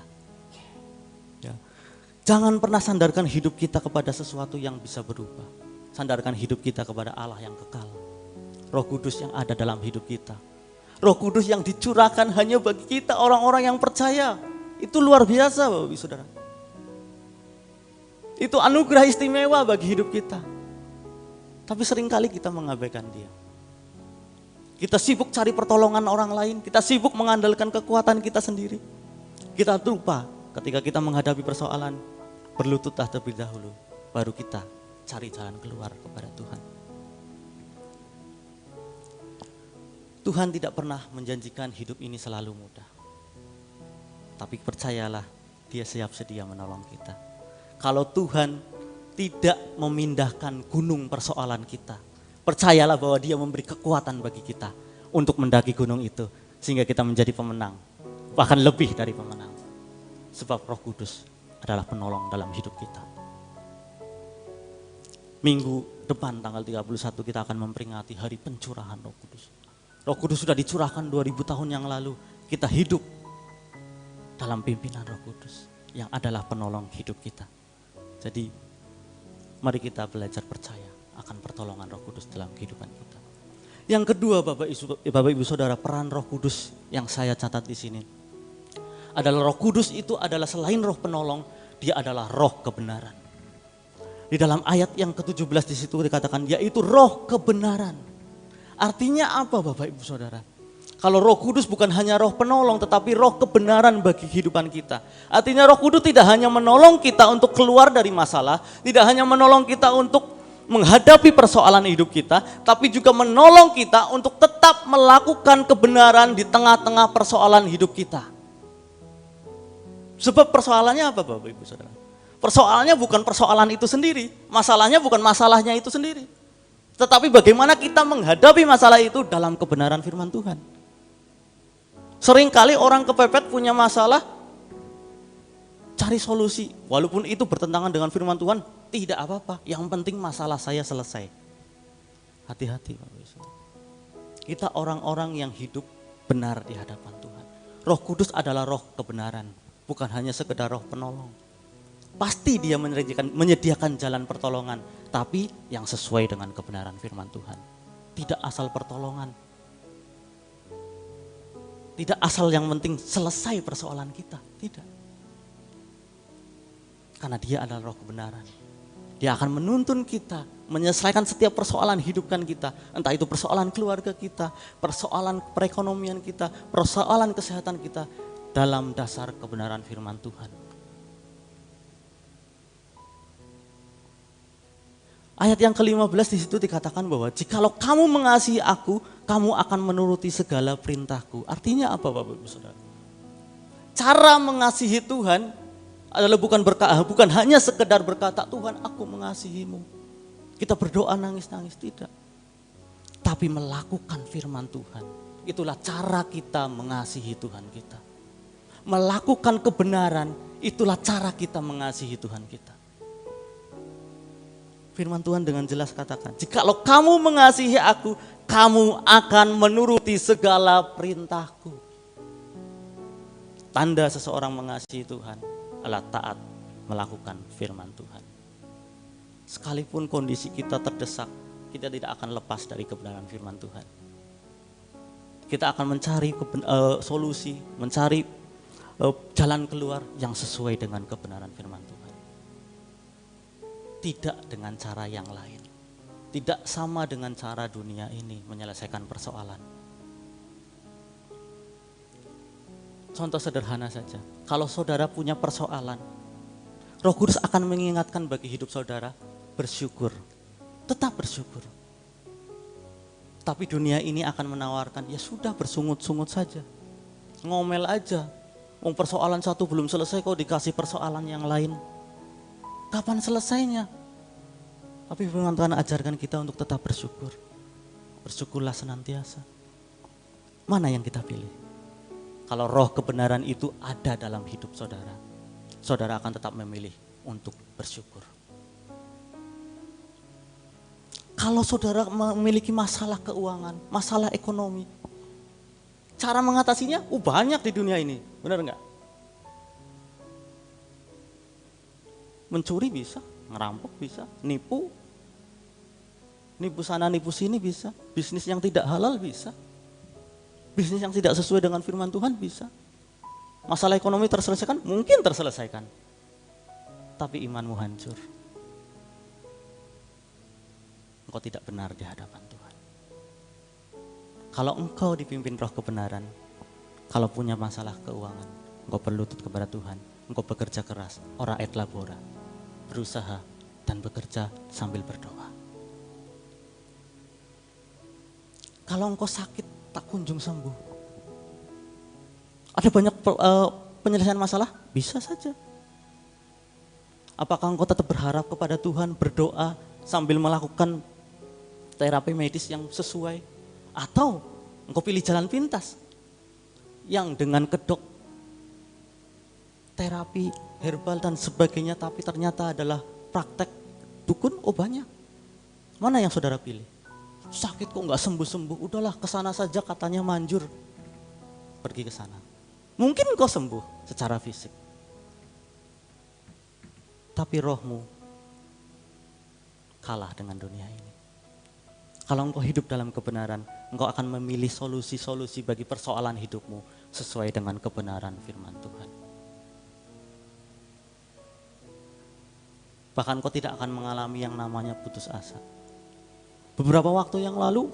Ya. Jangan pernah sandarkan hidup kita kepada sesuatu yang bisa berubah. Sandarkan hidup kita kepada Allah yang kekal. Roh Kudus yang ada dalam hidup kita. Roh Kudus yang dicurahkan hanya bagi kita orang-orang yang percaya. Itu luar biasa Bapak Ibu Saudara. Itu anugerah istimewa bagi hidup kita. Tapi seringkali kita mengabaikan Dia. Kita sibuk cari pertolongan orang lain. Kita sibuk mengandalkan kekuatan kita sendiri. Kita lupa ketika kita menghadapi persoalan. Berlututlah terlebih dahulu. Baru kita cari jalan keluar kepada Tuhan. Tuhan tidak pernah menjanjikan hidup ini selalu mudah. Tapi percayalah, Dia siap sedia menolong kita. Kalau Tuhan tidak memindahkan gunung persoalan kita, percayalah bahwa Dia memberi kekuatan bagi kita untuk mendaki gunung itu. Sehingga kita menjadi pemenang, bahkan lebih dari pemenang. Sebab Roh Kudus adalah penolong dalam hidup kita. Minggu depan tanggal 31 kita akan memperingati hari pencurahan Roh Kudus. Roh Kudus sudah dicurahkan 2000 tahun yang lalu. Kita hidup dalam pimpinan Roh Kudus yang adalah penolong hidup kita. Jadi mari kita belajar percaya akan pertolongan Roh Kudus dalam kehidupan kita. Yang kedua Bapak Ibu Saudara, peran Roh Kudus yang saya catat di sini adalah Roh Kudus itu adalah selain roh penolong, Dia adalah roh kebenaran. Di dalam ayat yang ke-17 di situ dikatakan yaitu roh kebenaran. Artinya apa Bapak Ibu Saudara? Kalau Roh Kudus bukan hanya roh penolong tetapi roh kebenaran bagi kehidupan kita. Artinya Roh Kudus tidak hanya menolong kita untuk keluar dari masalah, tidak hanya menolong kita untuk menghadapi persoalan hidup kita, tapi juga menolong kita untuk tetap melakukan kebenaran di tengah-tengah persoalan hidup kita. Sebab persoalannya apa Bapak Ibu Saudara? Persoalannya bukan persoalan itu sendiri, masalahnya bukan masalahnya itu sendiri. Tetapi bagaimana kita menghadapi masalah itu dalam kebenaran firman Tuhan. Seringkali orang kepepet punya masalah, cari solusi. Walaupun itu bertentangan dengan firman Tuhan, tidak apa-apa. Yang penting masalah saya selesai. Hati-hati Bapak Ibu. Kita orang-orang yang hidup benar di hadapan Tuhan. Roh Kudus adalah roh kebenaran, bukan hanya sekedar roh penolong. Pasti Dia menyediakan jalan pertolongan, tapi yang sesuai dengan kebenaran firman Tuhan. Tidak asal pertolongan. Tidak asal yang penting selesai persoalan kita, tidak. Karena Dia adalah roh kebenaran. Dia akan menuntun kita, menyelesaikan setiap persoalan hidupkan kita. Entah itu persoalan keluarga kita, persoalan perekonomian kita, persoalan kesehatan kita dalam dasar kebenaran firman Tuhan. Ayat yang ke-15 di situ dikatakan bahwa jikalau kamu mengasihi aku, kamu akan menuruti segala perintahku. Artinya apa Bapak Ibu Saudara? Cara mengasihi Tuhan adalah bukan hanya sekedar berkata, Tuhan aku mengasihimu. Kita berdoa nangis-nangis, tidak. Tapi melakukan firman Tuhan. Itulah cara kita mengasihi Tuhan kita. Melakukan kebenaran, itulah cara kita mengasihi Tuhan kita. Firman Tuhan dengan jelas katakan, jikalau kamu mengasihi aku, kamu akan menuruti segala perintahku. Tanda seseorang mengasihi Tuhan adalah taat melakukan firman Tuhan. Sekalipun kondisi kita terdesak, kita tidak akan lepas dari kebenaran firman Tuhan. Kita akan mencari solusi, mencari jalan keluar yang sesuai dengan kebenaran firman Tuhan. Tidak dengan cara yang lain. Tidak sama dengan cara dunia ini menyelesaikan persoalan. Contoh sederhana saja. Kalau saudara punya persoalan, Roh Kudus akan mengingatkan bagi hidup saudara, bersyukur. Tetap bersyukur. Tapi dunia ini akan menawarkan, ya sudah bersungut-sungut saja. Ngomel aja. Persoalan satu belum selesai kok dikasih persoalan yang lain. Kapan selesainya? Tapi firman Tuhan ajarkan kita untuk tetap bersyukur. Bersyukurlah senantiasa. Mana yang kita pilih? Kalau roh kebenaran itu ada dalam hidup saudara, saudara akan tetap memilih untuk bersyukur. Kalau saudara memiliki masalah keuangan, masalah ekonomi, cara mengatasinya banyak di dunia ini, benar enggak? Mencuri bisa, ngerampok bisa, nipu sana, nipu sini bisa, bisnis yang tidak halal bisa, bisnis yang tidak sesuai dengan firman Tuhan bisa. Masalah ekonomi terselesaikan? Mungkin terselesaikan. Tapi imanmu hancur. Engkau tidak benar di hadapan Tuhan. Kalau engkau dipimpin roh kebenaran, kalau punya masalah keuangan, engkau berlutut kepada Tuhan, engkau bekerja keras, ora et labora, berusaha dan bekerja sambil berdoa. Kalau engkau sakit tak kunjung sembuh, ada banyak penyelesaian masalah? Bisa saja. Apakah engkau tetap berharap kepada Tuhan, berdoa sambil melakukan terapi medis yang sesuai? Atau engkau pilih jalan pintas yang dengan kedok, terapi, herbal dan sebagainya, tapi ternyata adalah praktek dukun? Banyak. Mana yang saudara pilih? Sakit kok nggak sembuh-sembuh, udahlah kesana saja katanya manjur. Pergi ke sana. Mungkin engkau sembuh secara fisik. Tapi rohmu kalah dengan dunia ini. Kalau engkau hidup dalam kebenaran, engkau akan memilih solusi-solusi bagi persoalan hidupmu sesuai dengan kebenaran firman Tuhan. Bahkan engkau tidak akan mengalami yang namanya putus asa. Beberapa waktu yang lalu,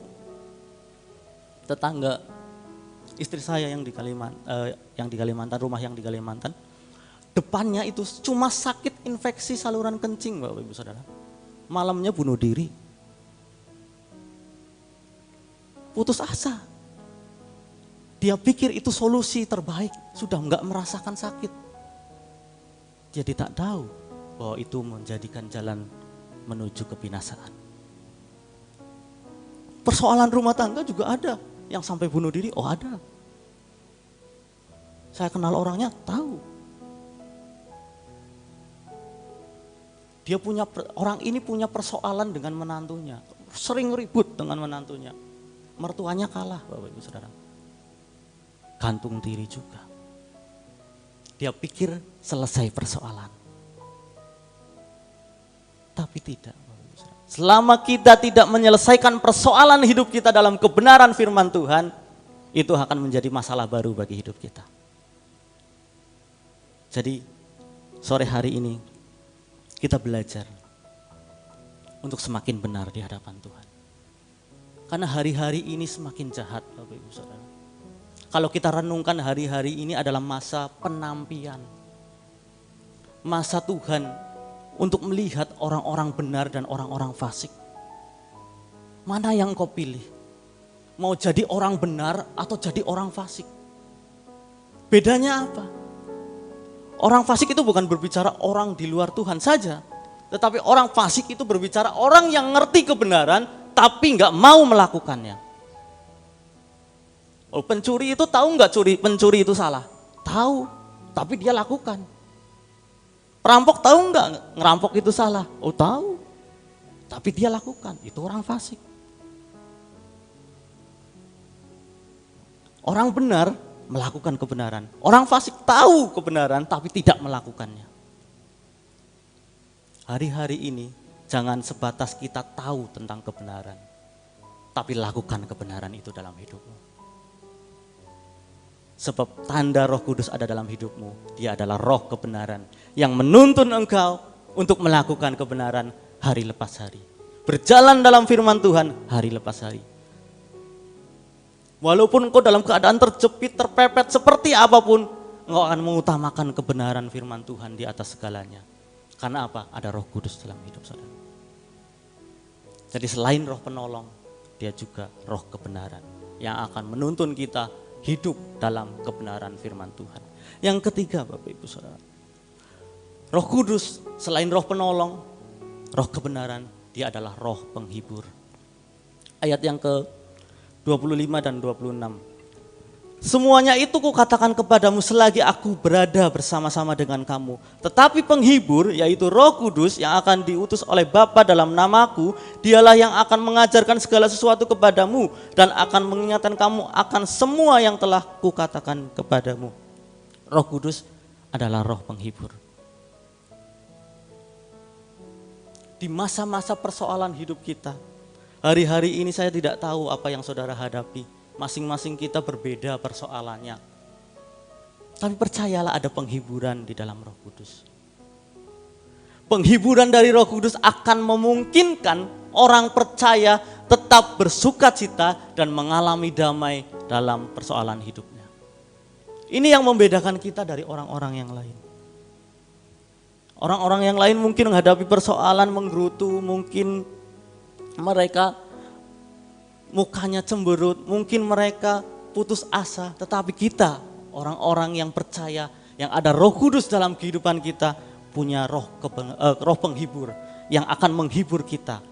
tetangga istri saya yang di Kalimantan, rumah yang di Kalimantan, depannya itu cuma sakit infeksi saluran kencing, Bapak Ibu Saudara. Malamnya bunuh diri. Putus asa. Dia pikir itu solusi terbaik, sudah enggak merasakan sakit. Dia tidak tahu bahwa itu menjadikan jalan menuju kebinasaan. Persoalan rumah tangga juga ada, yang sampai bunuh diri, ada. Saya kenal orangnya, tahu. Orang ini punya persoalan dengan menantunya, sering ribut dengan menantunya. Mertuanya kalah, Bapak Ibu Saudara. Gantung diri juga. Dia pikir selesai persoalan. Tapi tidak, Bapak Ibu Saudara. Selama kita tidak menyelesaikan persoalan hidup kita dalam kebenaran firman Tuhan, itu akan menjadi masalah baru bagi hidup kita. Jadi sore hari ini kita belajar untuk semakin benar di hadapan Tuhan. Karena hari-hari ini semakin jahat, Bapak Ibu Saudara. Kalau kita renungkan hari-hari ini adalah masa penampian. Masa Tuhan untuk melihat orang-orang benar dan orang-orang fasik. Mana yang kau pilih? Mau jadi orang benar atau jadi orang fasik? Bedanya apa? Orang fasik itu bukan berbicara orang di luar Tuhan saja. Tetapi orang fasik itu berbicara orang yang ngerti kebenaran tapi nggak mau melakukannya. Pencuri itu tahu nggak pencuri itu salah? Tahu, tapi dia lakukan. Perampok tahu nggak ngerampok itu salah? Tahu, tapi dia lakukan. Itu orang fasik. Orang benar melakukan kebenaran. Orang fasik tahu kebenaran tapi tidak melakukannya. Hari-hari ini jangan sebatas kita tahu tentang kebenaran, tapi lakukan kebenaran itu dalam hidupmu. Sebab tanda Roh Kudus ada dalam hidupmu, dia adalah roh kebenaran yang menuntun engkau untuk melakukan kebenaran hari lepas hari. Berjalan dalam firman Tuhan hari lepas hari. Walaupun engkau dalam keadaan terjepit, terpepet seperti apapun, engkau akan mengutamakan kebenaran firman Tuhan di atas segalanya. Karena apa? Ada Roh Kudus dalam hidup saudara. Jadi selain roh penolong, dia juga roh kebenaran yang akan menuntun kita hidup dalam kebenaran firman Tuhan. Yang ketiga, Bapak Ibu Saudara, Roh Kudus selain roh penolong, roh kebenaran, dia adalah roh penghibur. Ayat yang ke-25 dan 26. Semuanya itu kukatakan kepadamu selagi aku berada bersama-sama dengan kamu. Tetapi penghibur, yaitu Roh Kudus yang akan diutus oleh Bapa dalam namaku, dialah yang akan mengajarkan segala sesuatu kepadamu dan akan mengingatkan kamu akan semua yang telah kukatakan kepadamu. Roh Kudus adalah roh penghibur. Di masa-masa persoalan hidup kita, hari-hari ini saya tidak tahu apa yang saudara hadapi. Masing-masing kita berbeda persoalannya. Tapi percayalah ada penghiburan di dalam Roh Kudus. Penghiburan dari Roh Kudus akan memungkinkan orang percaya tetap bersukacita dan mengalami damai dalam persoalan hidupnya. Ini yang membedakan kita dari orang-orang yang lain. Orang-orang yang lain mungkin menghadapi persoalan menggerutu, mungkin mereka mukanya cemberut, mungkin mereka putus asa, tetapi kita orang-orang yang percaya, yang ada Roh Kudus dalam kehidupan kita, punya roh penghibur yang akan menghibur kita,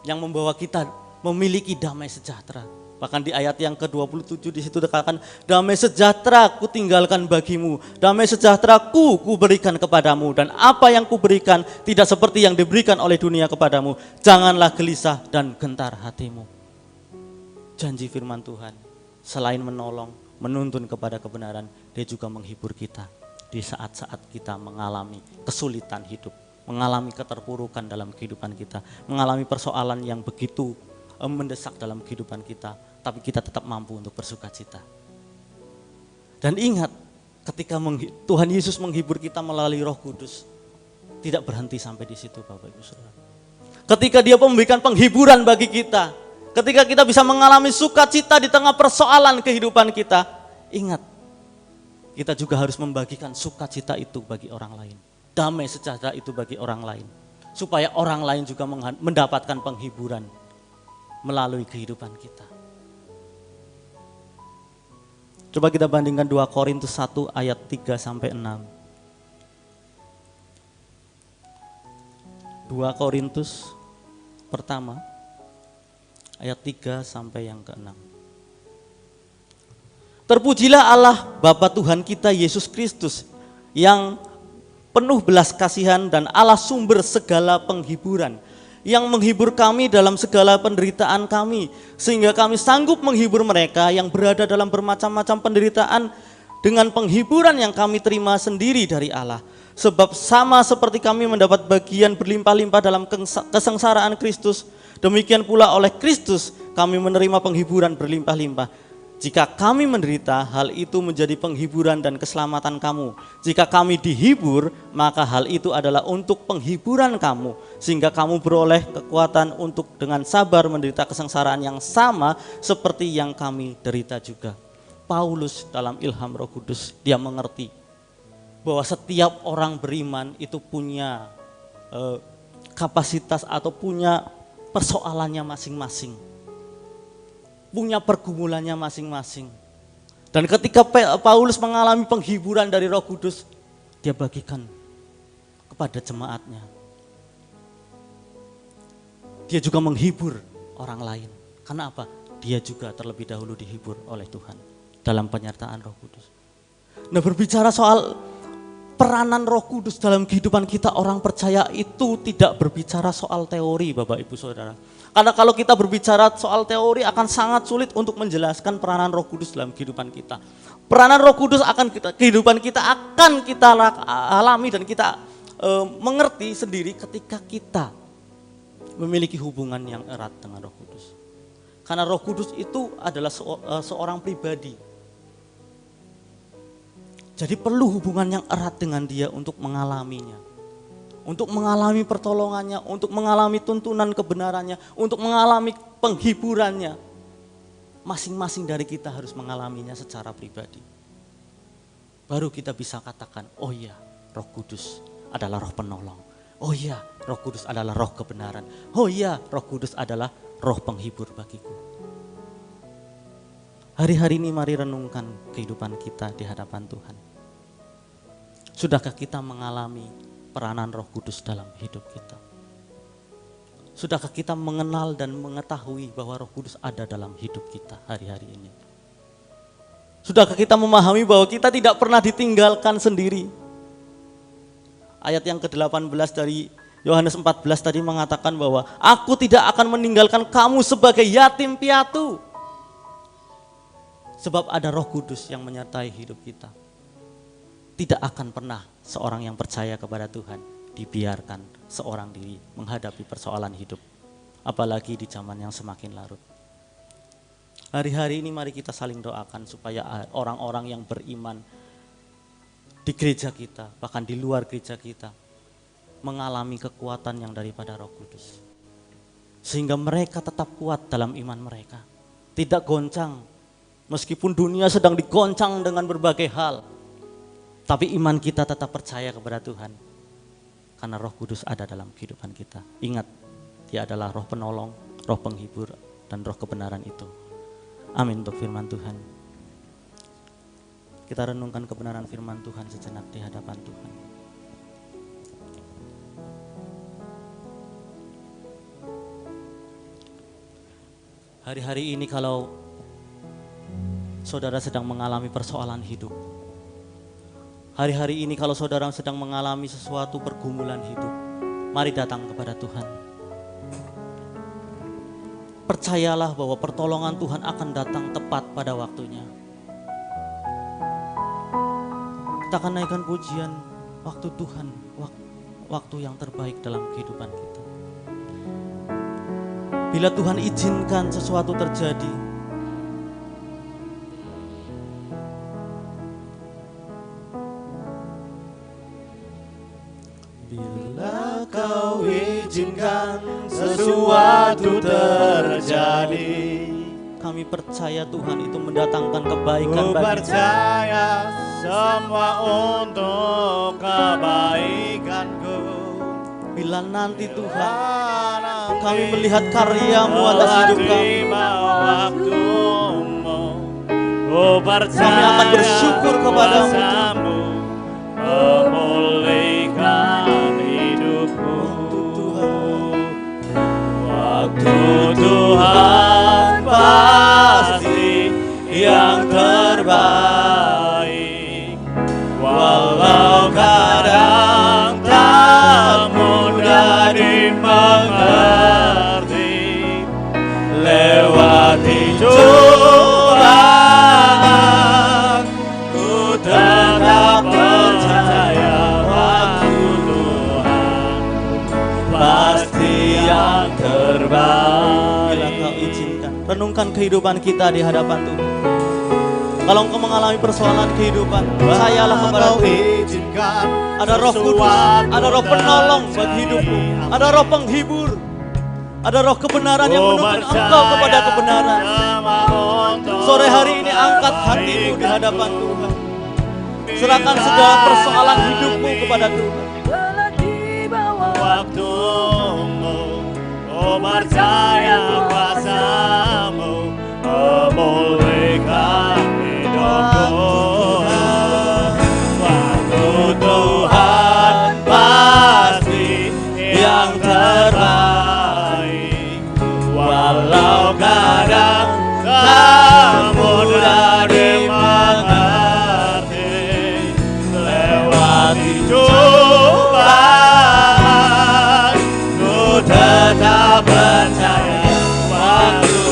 yang membawa kita memiliki damai sejahtera. Bahkan di ayat yang ke-27 di situ dikatakan, damai sejahtera ku tinggalkan bagimu, damai sejahtera ku berikan kepadamu, dan apa yang ku berikan tidak seperti yang diberikan oleh dunia kepadamu. Janganlah gelisah dan gentar hatimu. Janji firman Tuhan, selain menolong, menuntun kepada kebenaran, dia juga menghibur kita di saat-saat kita mengalami kesulitan hidup, mengalami keterpurukan dalam kehidupan kita, mengalami persoalan yang begitu mendesak dalam kehidupan kita, tapi kita tetap mampu untuk bersukacita. Dan ingat, ketika Tuhan Yesus menghibur kita melalui Roh Kudus, tidak berhenti sampai di situ Bapak Ibu Saudara. Ketika dia memberikan penghiburan bagi kita, ketika kita bisa mengalami sukacita di tengah persoalan kehidupan kita, ingat, kita juga harus membagikan sukacita itu bagi orang lain. Damai sejahtera itu bagi orang lain. Supaya orang lain juga mendapatkan penghiburan melalui kehidupan kita. Coba kita bandingkan 2 Korintus 1 ayat 3 sampai 6. 2 Korintus pertama ayat 3 sampai yang ke-6. Terpujilah Allah Bapa Tuhan kita Yesus Kristus yang penuh belas kasihan dan Allah sumber segala penghiburan, yang menghibur kami dalam segala penderitaan kami, sehingga kami sanggup menghibur mereka yang berada dalam bermacam-macam penderitaan dengan penghiburan yang kami terima sendiri dari Allah. Sebab sama seperti kami mendapat bagian berlimpah-limpah dalam kesengsaraan Kristus, demikian pula oleh Kristus kami menerima penghiburan berlimpah-limpah. Jika kami menderita, hal itu menjadi penghiburan dan keselamatan kamu. Jika kami dihibur, maka hal itu adalah untuk penghiburan kamu, sehingga kamu beroleh kekuatan untuk dengan sabar menderita kesengsaraan yang sama seperti yang kami derita juga. Paulus dalam ilham Roh Kudus, dia mengerti bahwa setiap orang beriman itu punya kapasitas atau punya persoalannya masing-masing, punya pergumulannya masing-masing. Dan ketika Paulus mengalami penghiburan dari Roh Kudus, dia bagikan kepada jemaatnya. Dia juga menghibur orang lain. Karena apa? Dia juga terlebih dahulu dihibur oleh Tuhan dalam penyertaan Roh Kudus. Nah, berbicara soal peranan Roh Kudus dalam kehidupan kita, orang percaya itu tidak berbicara soal teori Bapak Ibu Saudara. Karena kalau kita berbicara soal teori akan sangat sulit untuk menjelaskan peranan Roh Kudus dalam kehidupan kita. Peranan Roh Kudus kehidupan kita akan kita alami dan kita mengerti sendiri ketika kita memiliki hubungan yang erat dengan Roh Kudus. Karena Roh Kudus itu adalah seorang pribadi. Jadi perlu hubungan yang erat dengan dia untuk mengalaminya. Untuk mengalami pertolongannya, untuk mengalami tuntunan kebenarannya, untuk mengalami penghiburannya. Masing-masing dari kita harus mengalaminya secara pribadi. Baru kita bisa katakan, oh iya, Roh Kudus adalah roh penolong. Oh iya, Roh Kudus adalah roh kebenaran. Oh iya, Roh Kudus adalah roh penghibur bagiku. Hari-hari ini mari renungkan kehidupan kita di hadapan Tuhan. Sudahkah kita mengalami peranan Roh Kudus dalam hidup kita? Sudahkah kita mengenal dan mengetahui bahwa Roh Kudus ada dalam hidup kita hari-hari ini? Sudahkah kita memahami bahwa kita tidak pernah ditinggalkan sendiri? Ayat yang ke-18 dari Yohanes 14 tadi mengatakan bahwa aku tidak akan meninggalkan kamu sebagai yatim piatu. Sebab ada Roh Kudus yang menyertai hidup kita. Tidak akan pernah seorang yang percaya kepada Tuhan dibiarkan seorang diri menghadapi persoalan hidup. Apalagi di zaman yang semakin larut. Hari-hari ini mari kita saling doakan supaya orang-orang yang beriman di gereja kita, bahkan di luar gereja kita, mengalami kekuatan yang daripada Roh Kudus. Sehingga mereka tetap kuat dalam iman mereka. Tidak goncang, meskipun dunia sedang digoncang dengan berbagai hal. Tapi iman kita tetap percaya kepada Tuhan. Karena Roh Kudus ada dalam kehidupan kita. Ingat, Dia adalah Roh penolong, Roh penghibur, dan Roh kebenaran itu. Amin untuk firman Tuhan. Kita renungkan kebenaran firman Tuhan sejenak di hadapan Tuhan. Hari-hari ini kalau saudara sedang mengalami persoalan hidup, hari-hari ini kalau saudara sedang mengalami sesuatu pergumulan hidup, mari datang kepada Tuhan. Percayalah bahwa pertolongan Tuhan akan datang tepat pada waktunya. Kita akan naikkan pujian waktu Tuhan, waktu yang terbaik dalam kehidupan kita. Bila Tuhan izinkan sesuatu terjadi, bila Kau izinkan sesuatu terjadi, kami percaya Tuhan itu mendatangkan kebaikan ku bagi percaya semua untuk kebaikanku. Bila nanti Tuhan kami melihat karya-Mu atas hidup kami, waktumu, ku percaya kami akan bersyukur kepadamu. Memulihkan hidupku. Waktu Tuhan pasti yang terbaik, walau kadang tak mudah dimengerti. Lewati cobaan, ku tetap percaya waktu Tuhan pasti yang terbaik. Bila Kau izinkan, renungkan kehidupan kita di hadapan Tuhan. Kalau engkau mengalami persoalan kehidupan, percayalah kepada Tuhan. Ada Roh Kudus, ada Roh penolong bagi hidupmu, ada Roh penghibur, ada Roh kebenaran yang menuntun engkau kepada kebenaran. Sore hari ini angkat hatimu di hadapan Tuhan. Serahkan segala persoalan hidupmu kepada Tuhan. Waktumu, oh percaya kuasa-Mu memulihkan hidupku. Waktu Tuhan pasti yang terbaik, walau kadang tak mudah dimengerti. Lewati cobaan, ku tetap percaya waktu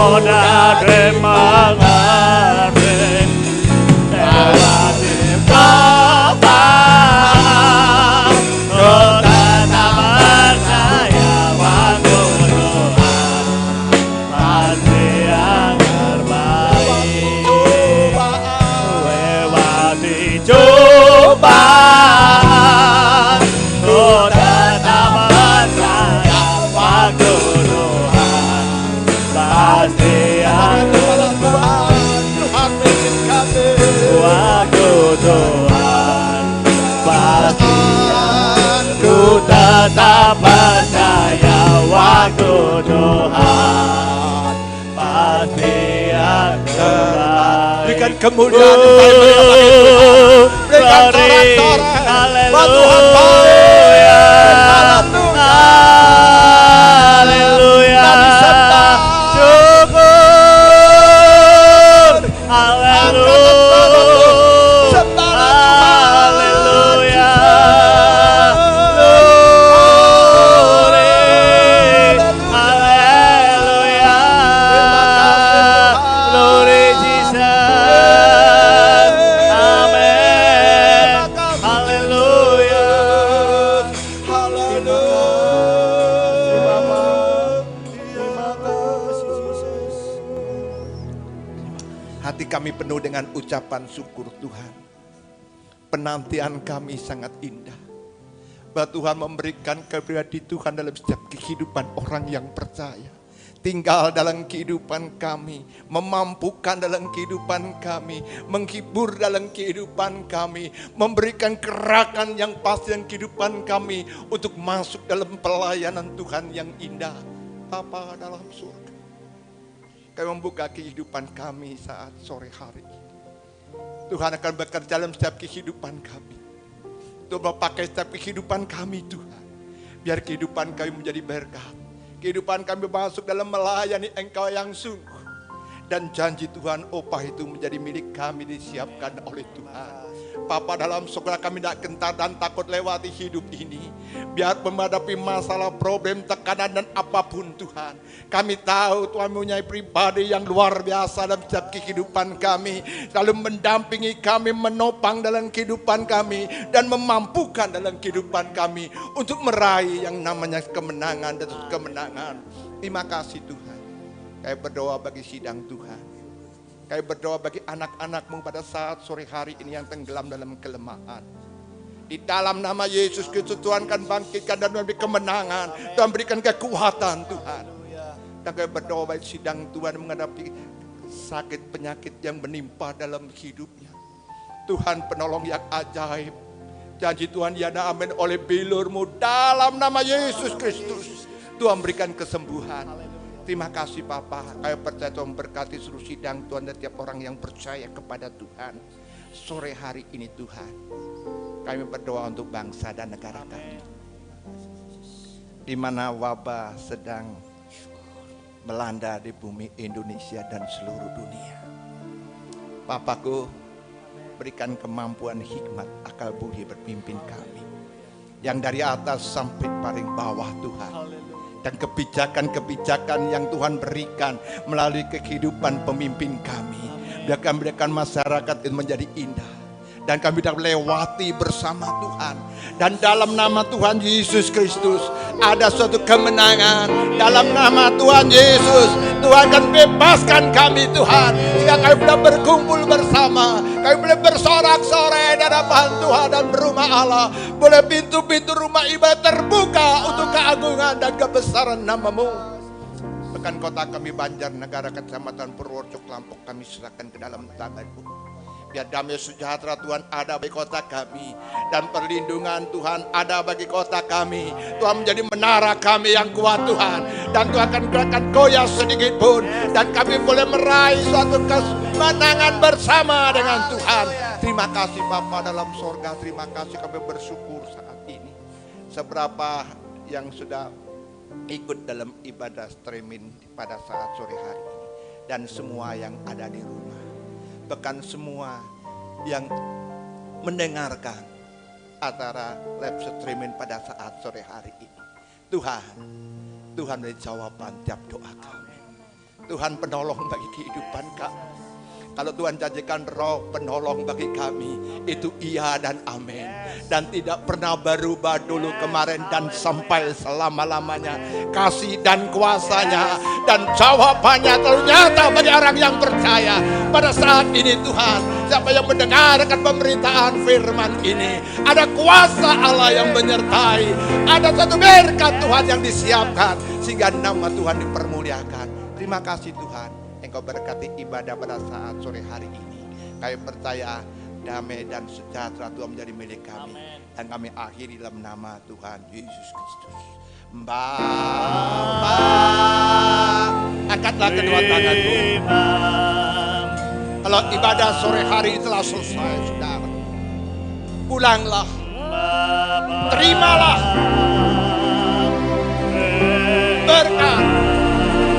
mudah dimengerti. Lewati Bapa, ku tetap percaya waktu Tuhan pasti yang terbaik. Lewati cobaan, ku tetap percaya waktu Tuhan pasti yang waktu Tuhan pasti ku tetap percaya waktu Tuhan pasti yang terbaik. Berikan kemuliaan kepada Tuhan. Berikan sorak-sorai. Bahwa Tuhan baik. Haleluya. Syukur. Haleluya. Haleluya. Glory. Haleluya. Glory Jesus. Amen. Haleluya. Hati kami penuh dengan ucapan syukur Tuhan. Penantian kami sangat indah. Bahwa Tuhan memberikan kepribadian Tuhan dalam setiap kehidupan orang yang percaya. Tinggal dalam kehidupan kami, memampukan dalam kehidupan kami, menghibur dalam kehidupan kami, memberikan gerakan yang pasti dalam kehidupan kami untuk masuk dalam pelayanan Tuhan yang indah. Bapa dalam surga, kami membuka kehidupan kami saat sore hari ini. Tuhan akan bekerja dalam setiap kehidupan kami. Tuhan memakai setiap kehidupan kami Tuhan. Biar kehidupan kami menjadi berkat. Kehidupan kami masuk dalam melayani Engkau yang sungguh. Dan janji Tuhan upah itu menjadi milik kami disiapkan oleh Tuhan. Bapa dalam surga, kami tidak gentar dan takut lewati hidup ini. Biar menghadapi masalah, problem, tekanan dan apapun Tuhan. Kami tahu Tuhan mempunyai pribadi yang luar biasa dalam setiap kehidupan kami. Selalu mendampingi kami, menopang dalam kehidupan kami. Dan memampukan dalam kehidupan kami. Untuk meraih yang namanya kemenangan dan kemenangan. Terima kasih Tuhan. Kami berdoa bagi sidang Tuhan. Kami berdoa bagi anak-anak-Mu pada saat sore hari ini yang tenggelam dalam kelemahan. Di dalam nama Yesus Kristus Tuhan akan bangkitkan dan memberi kemenangan. Tuhan berikan kekuatan Tuhan. Dan kami berdoa bagi sidang Tuhan menghadapi sakit penyakit yang menimpa dalam hidupnya. Tuhan penolong yang ajaib. Janji Tuhan ya amin oleh bilur-Mu dalam nama Yesus Kristus. Tuhan berikan kesembuhan. Terima kasih Bapa, kami percaya Tuhan berkati seluruh sidang Tuhan dan tiap orang yang percaya kepada Tuhan. Sore hari ini Tuhan, kami berdoa untuk bangsa dan negara kami. Di mana wabah sedang melanda di bumi Indonesia dan seluruh dunia. Bapakku, berikan kemampuan hikmat akal budi berpimpin kami. Yang dari atas sampai paling bawah Tuhan. Dan kebijakan-kebijakan yang Tuhan berikan melalui kehidupan pemimpin kami. Biar kami berikan masyarakat itu menjadi indah. Dan kami dapat lewati bersama Tuhan. Dan dalam nama Tuhan Yesus Kristus ada suatu kemenangan. Dalam nama Tuhan Yesus, Tuhan akan bebaskan kami Tuhan. Sehingga kami boleh berkumpul bersama. Kami boleh bersorak-sorai di hadapan Tuhan dan berumah Allah. Boleh pintu-pintu rumah ibadah terbuka untuk keagungan dan kebesaran nama-Mu. Bahkan kota kami Banjarnegara, Kecamatan Purworejo, Lampok kami serahkan ke dalam tangan-Mu. Biar damai sejahtera Tuhan ada bagi kota kami. Dan perlindungan Tuhan ada bagi kota kami. Tuhan menjadi menara kami yang kuat Tuhan. Dan Tuhan akan gerakan goyah sedikit pun. Dan kami boleh meraih suatu kemenangan bersama dengan Tuhan. Terima kasih Bapa dalam sorga. Terima kasih kami bersyukur saat ini. Seberapa yang sudah ikut dalam ibadah streaming pada saat sore hari ini. Dan semua yang ada di rumah. Bahkan semua yang mendengarkan acara live streaming pada saat sore hari ini. Tuhan menjadi jawaban tiap doa kami. Tuhan penolong bagi kehidupan kami. Kalau Tuhan janjikan roh penolong bagi kami, itu iya dan amin. Dan tidak pernah berubah dulu kemarin dan sampai selama-lamanya. Kasih dan kuasanya dan jawabannya terlalu nyata bagi orang yang percaya. Pada saat ini Tuhan, siapa yang mendengarkan pemberitaan firman ini, ada kuasa Allah yang menyertai. Ada satu berkat Tuhan yang disiapkan, sehingga nama Tuhan dipermuliakan. Terima kasih Tuhan. Engkau berkati ibadah pada saat sore hari ini. Kami percaya damai dan sejahtera Tuhan menjadi milik kami. Amen. Dan kami akhiri dalam nama Tuhan Yesus Kristus. Bapa, angkatlah kedua tanganmu. Kalau ibadah sore hari telah selesai, saudara, pulanglah, terimalah berkat,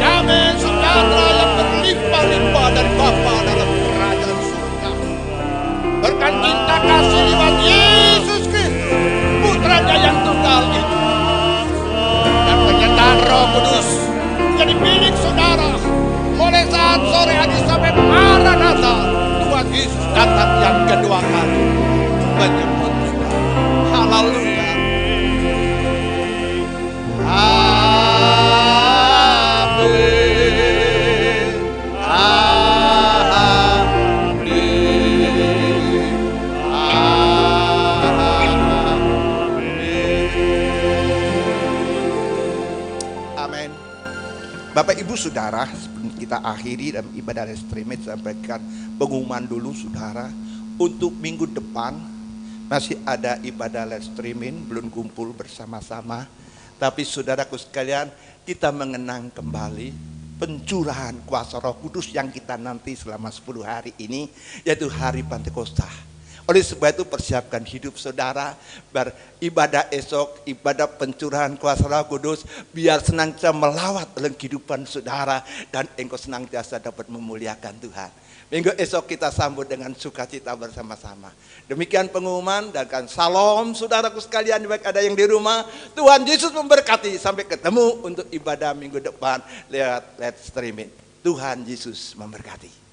damai, sejahtera yang berlimpah-limpah dari Bapa dalam kerajaan surga. Berkat cinta kasih lewat Yesus Kristus, putranya yang tunggal itu, dan penyertaan Roh Kudus menjadi milik saudara mulai saat sore hari sampai Maranatha. Tuhan Yesus datang yang kedua kali menyebut kita. Haleluya. Amin. Bapak Ibu Saudara, sebelum kita akhiri dalam ibadah live streaming, saya sampaikan pengumuman dulu saudara. Untuk minggu depan masih ada ibadah live streaming, belum kumpul bersama-sama. Tapi saudaraku sekalian, kita mengenang kembali pencurahan kuasa Roh Kudus yang kita nanti selama 10 hari ini, yaitu hari Pentakosta. Oleh sebab itu persiapkan hidup saudara, beribadah esok, ibadah pencurahan kuasa Roh Kudus, biar senantiasa melawat dalam kehidupan saudara, dan engkau senantiasa dapat memuliakan Tuhan. Minggu esok kita sambut dengan sukacita bersama-sama. Demikian pengumuman, dan kan salam saudaraku sekalian, baik ada yang di rumah. Tuhan Yesus memberkati, sampai ketemu untuk ibadah minggu depan lewat live streaming. Tuhan Yesus memberkati.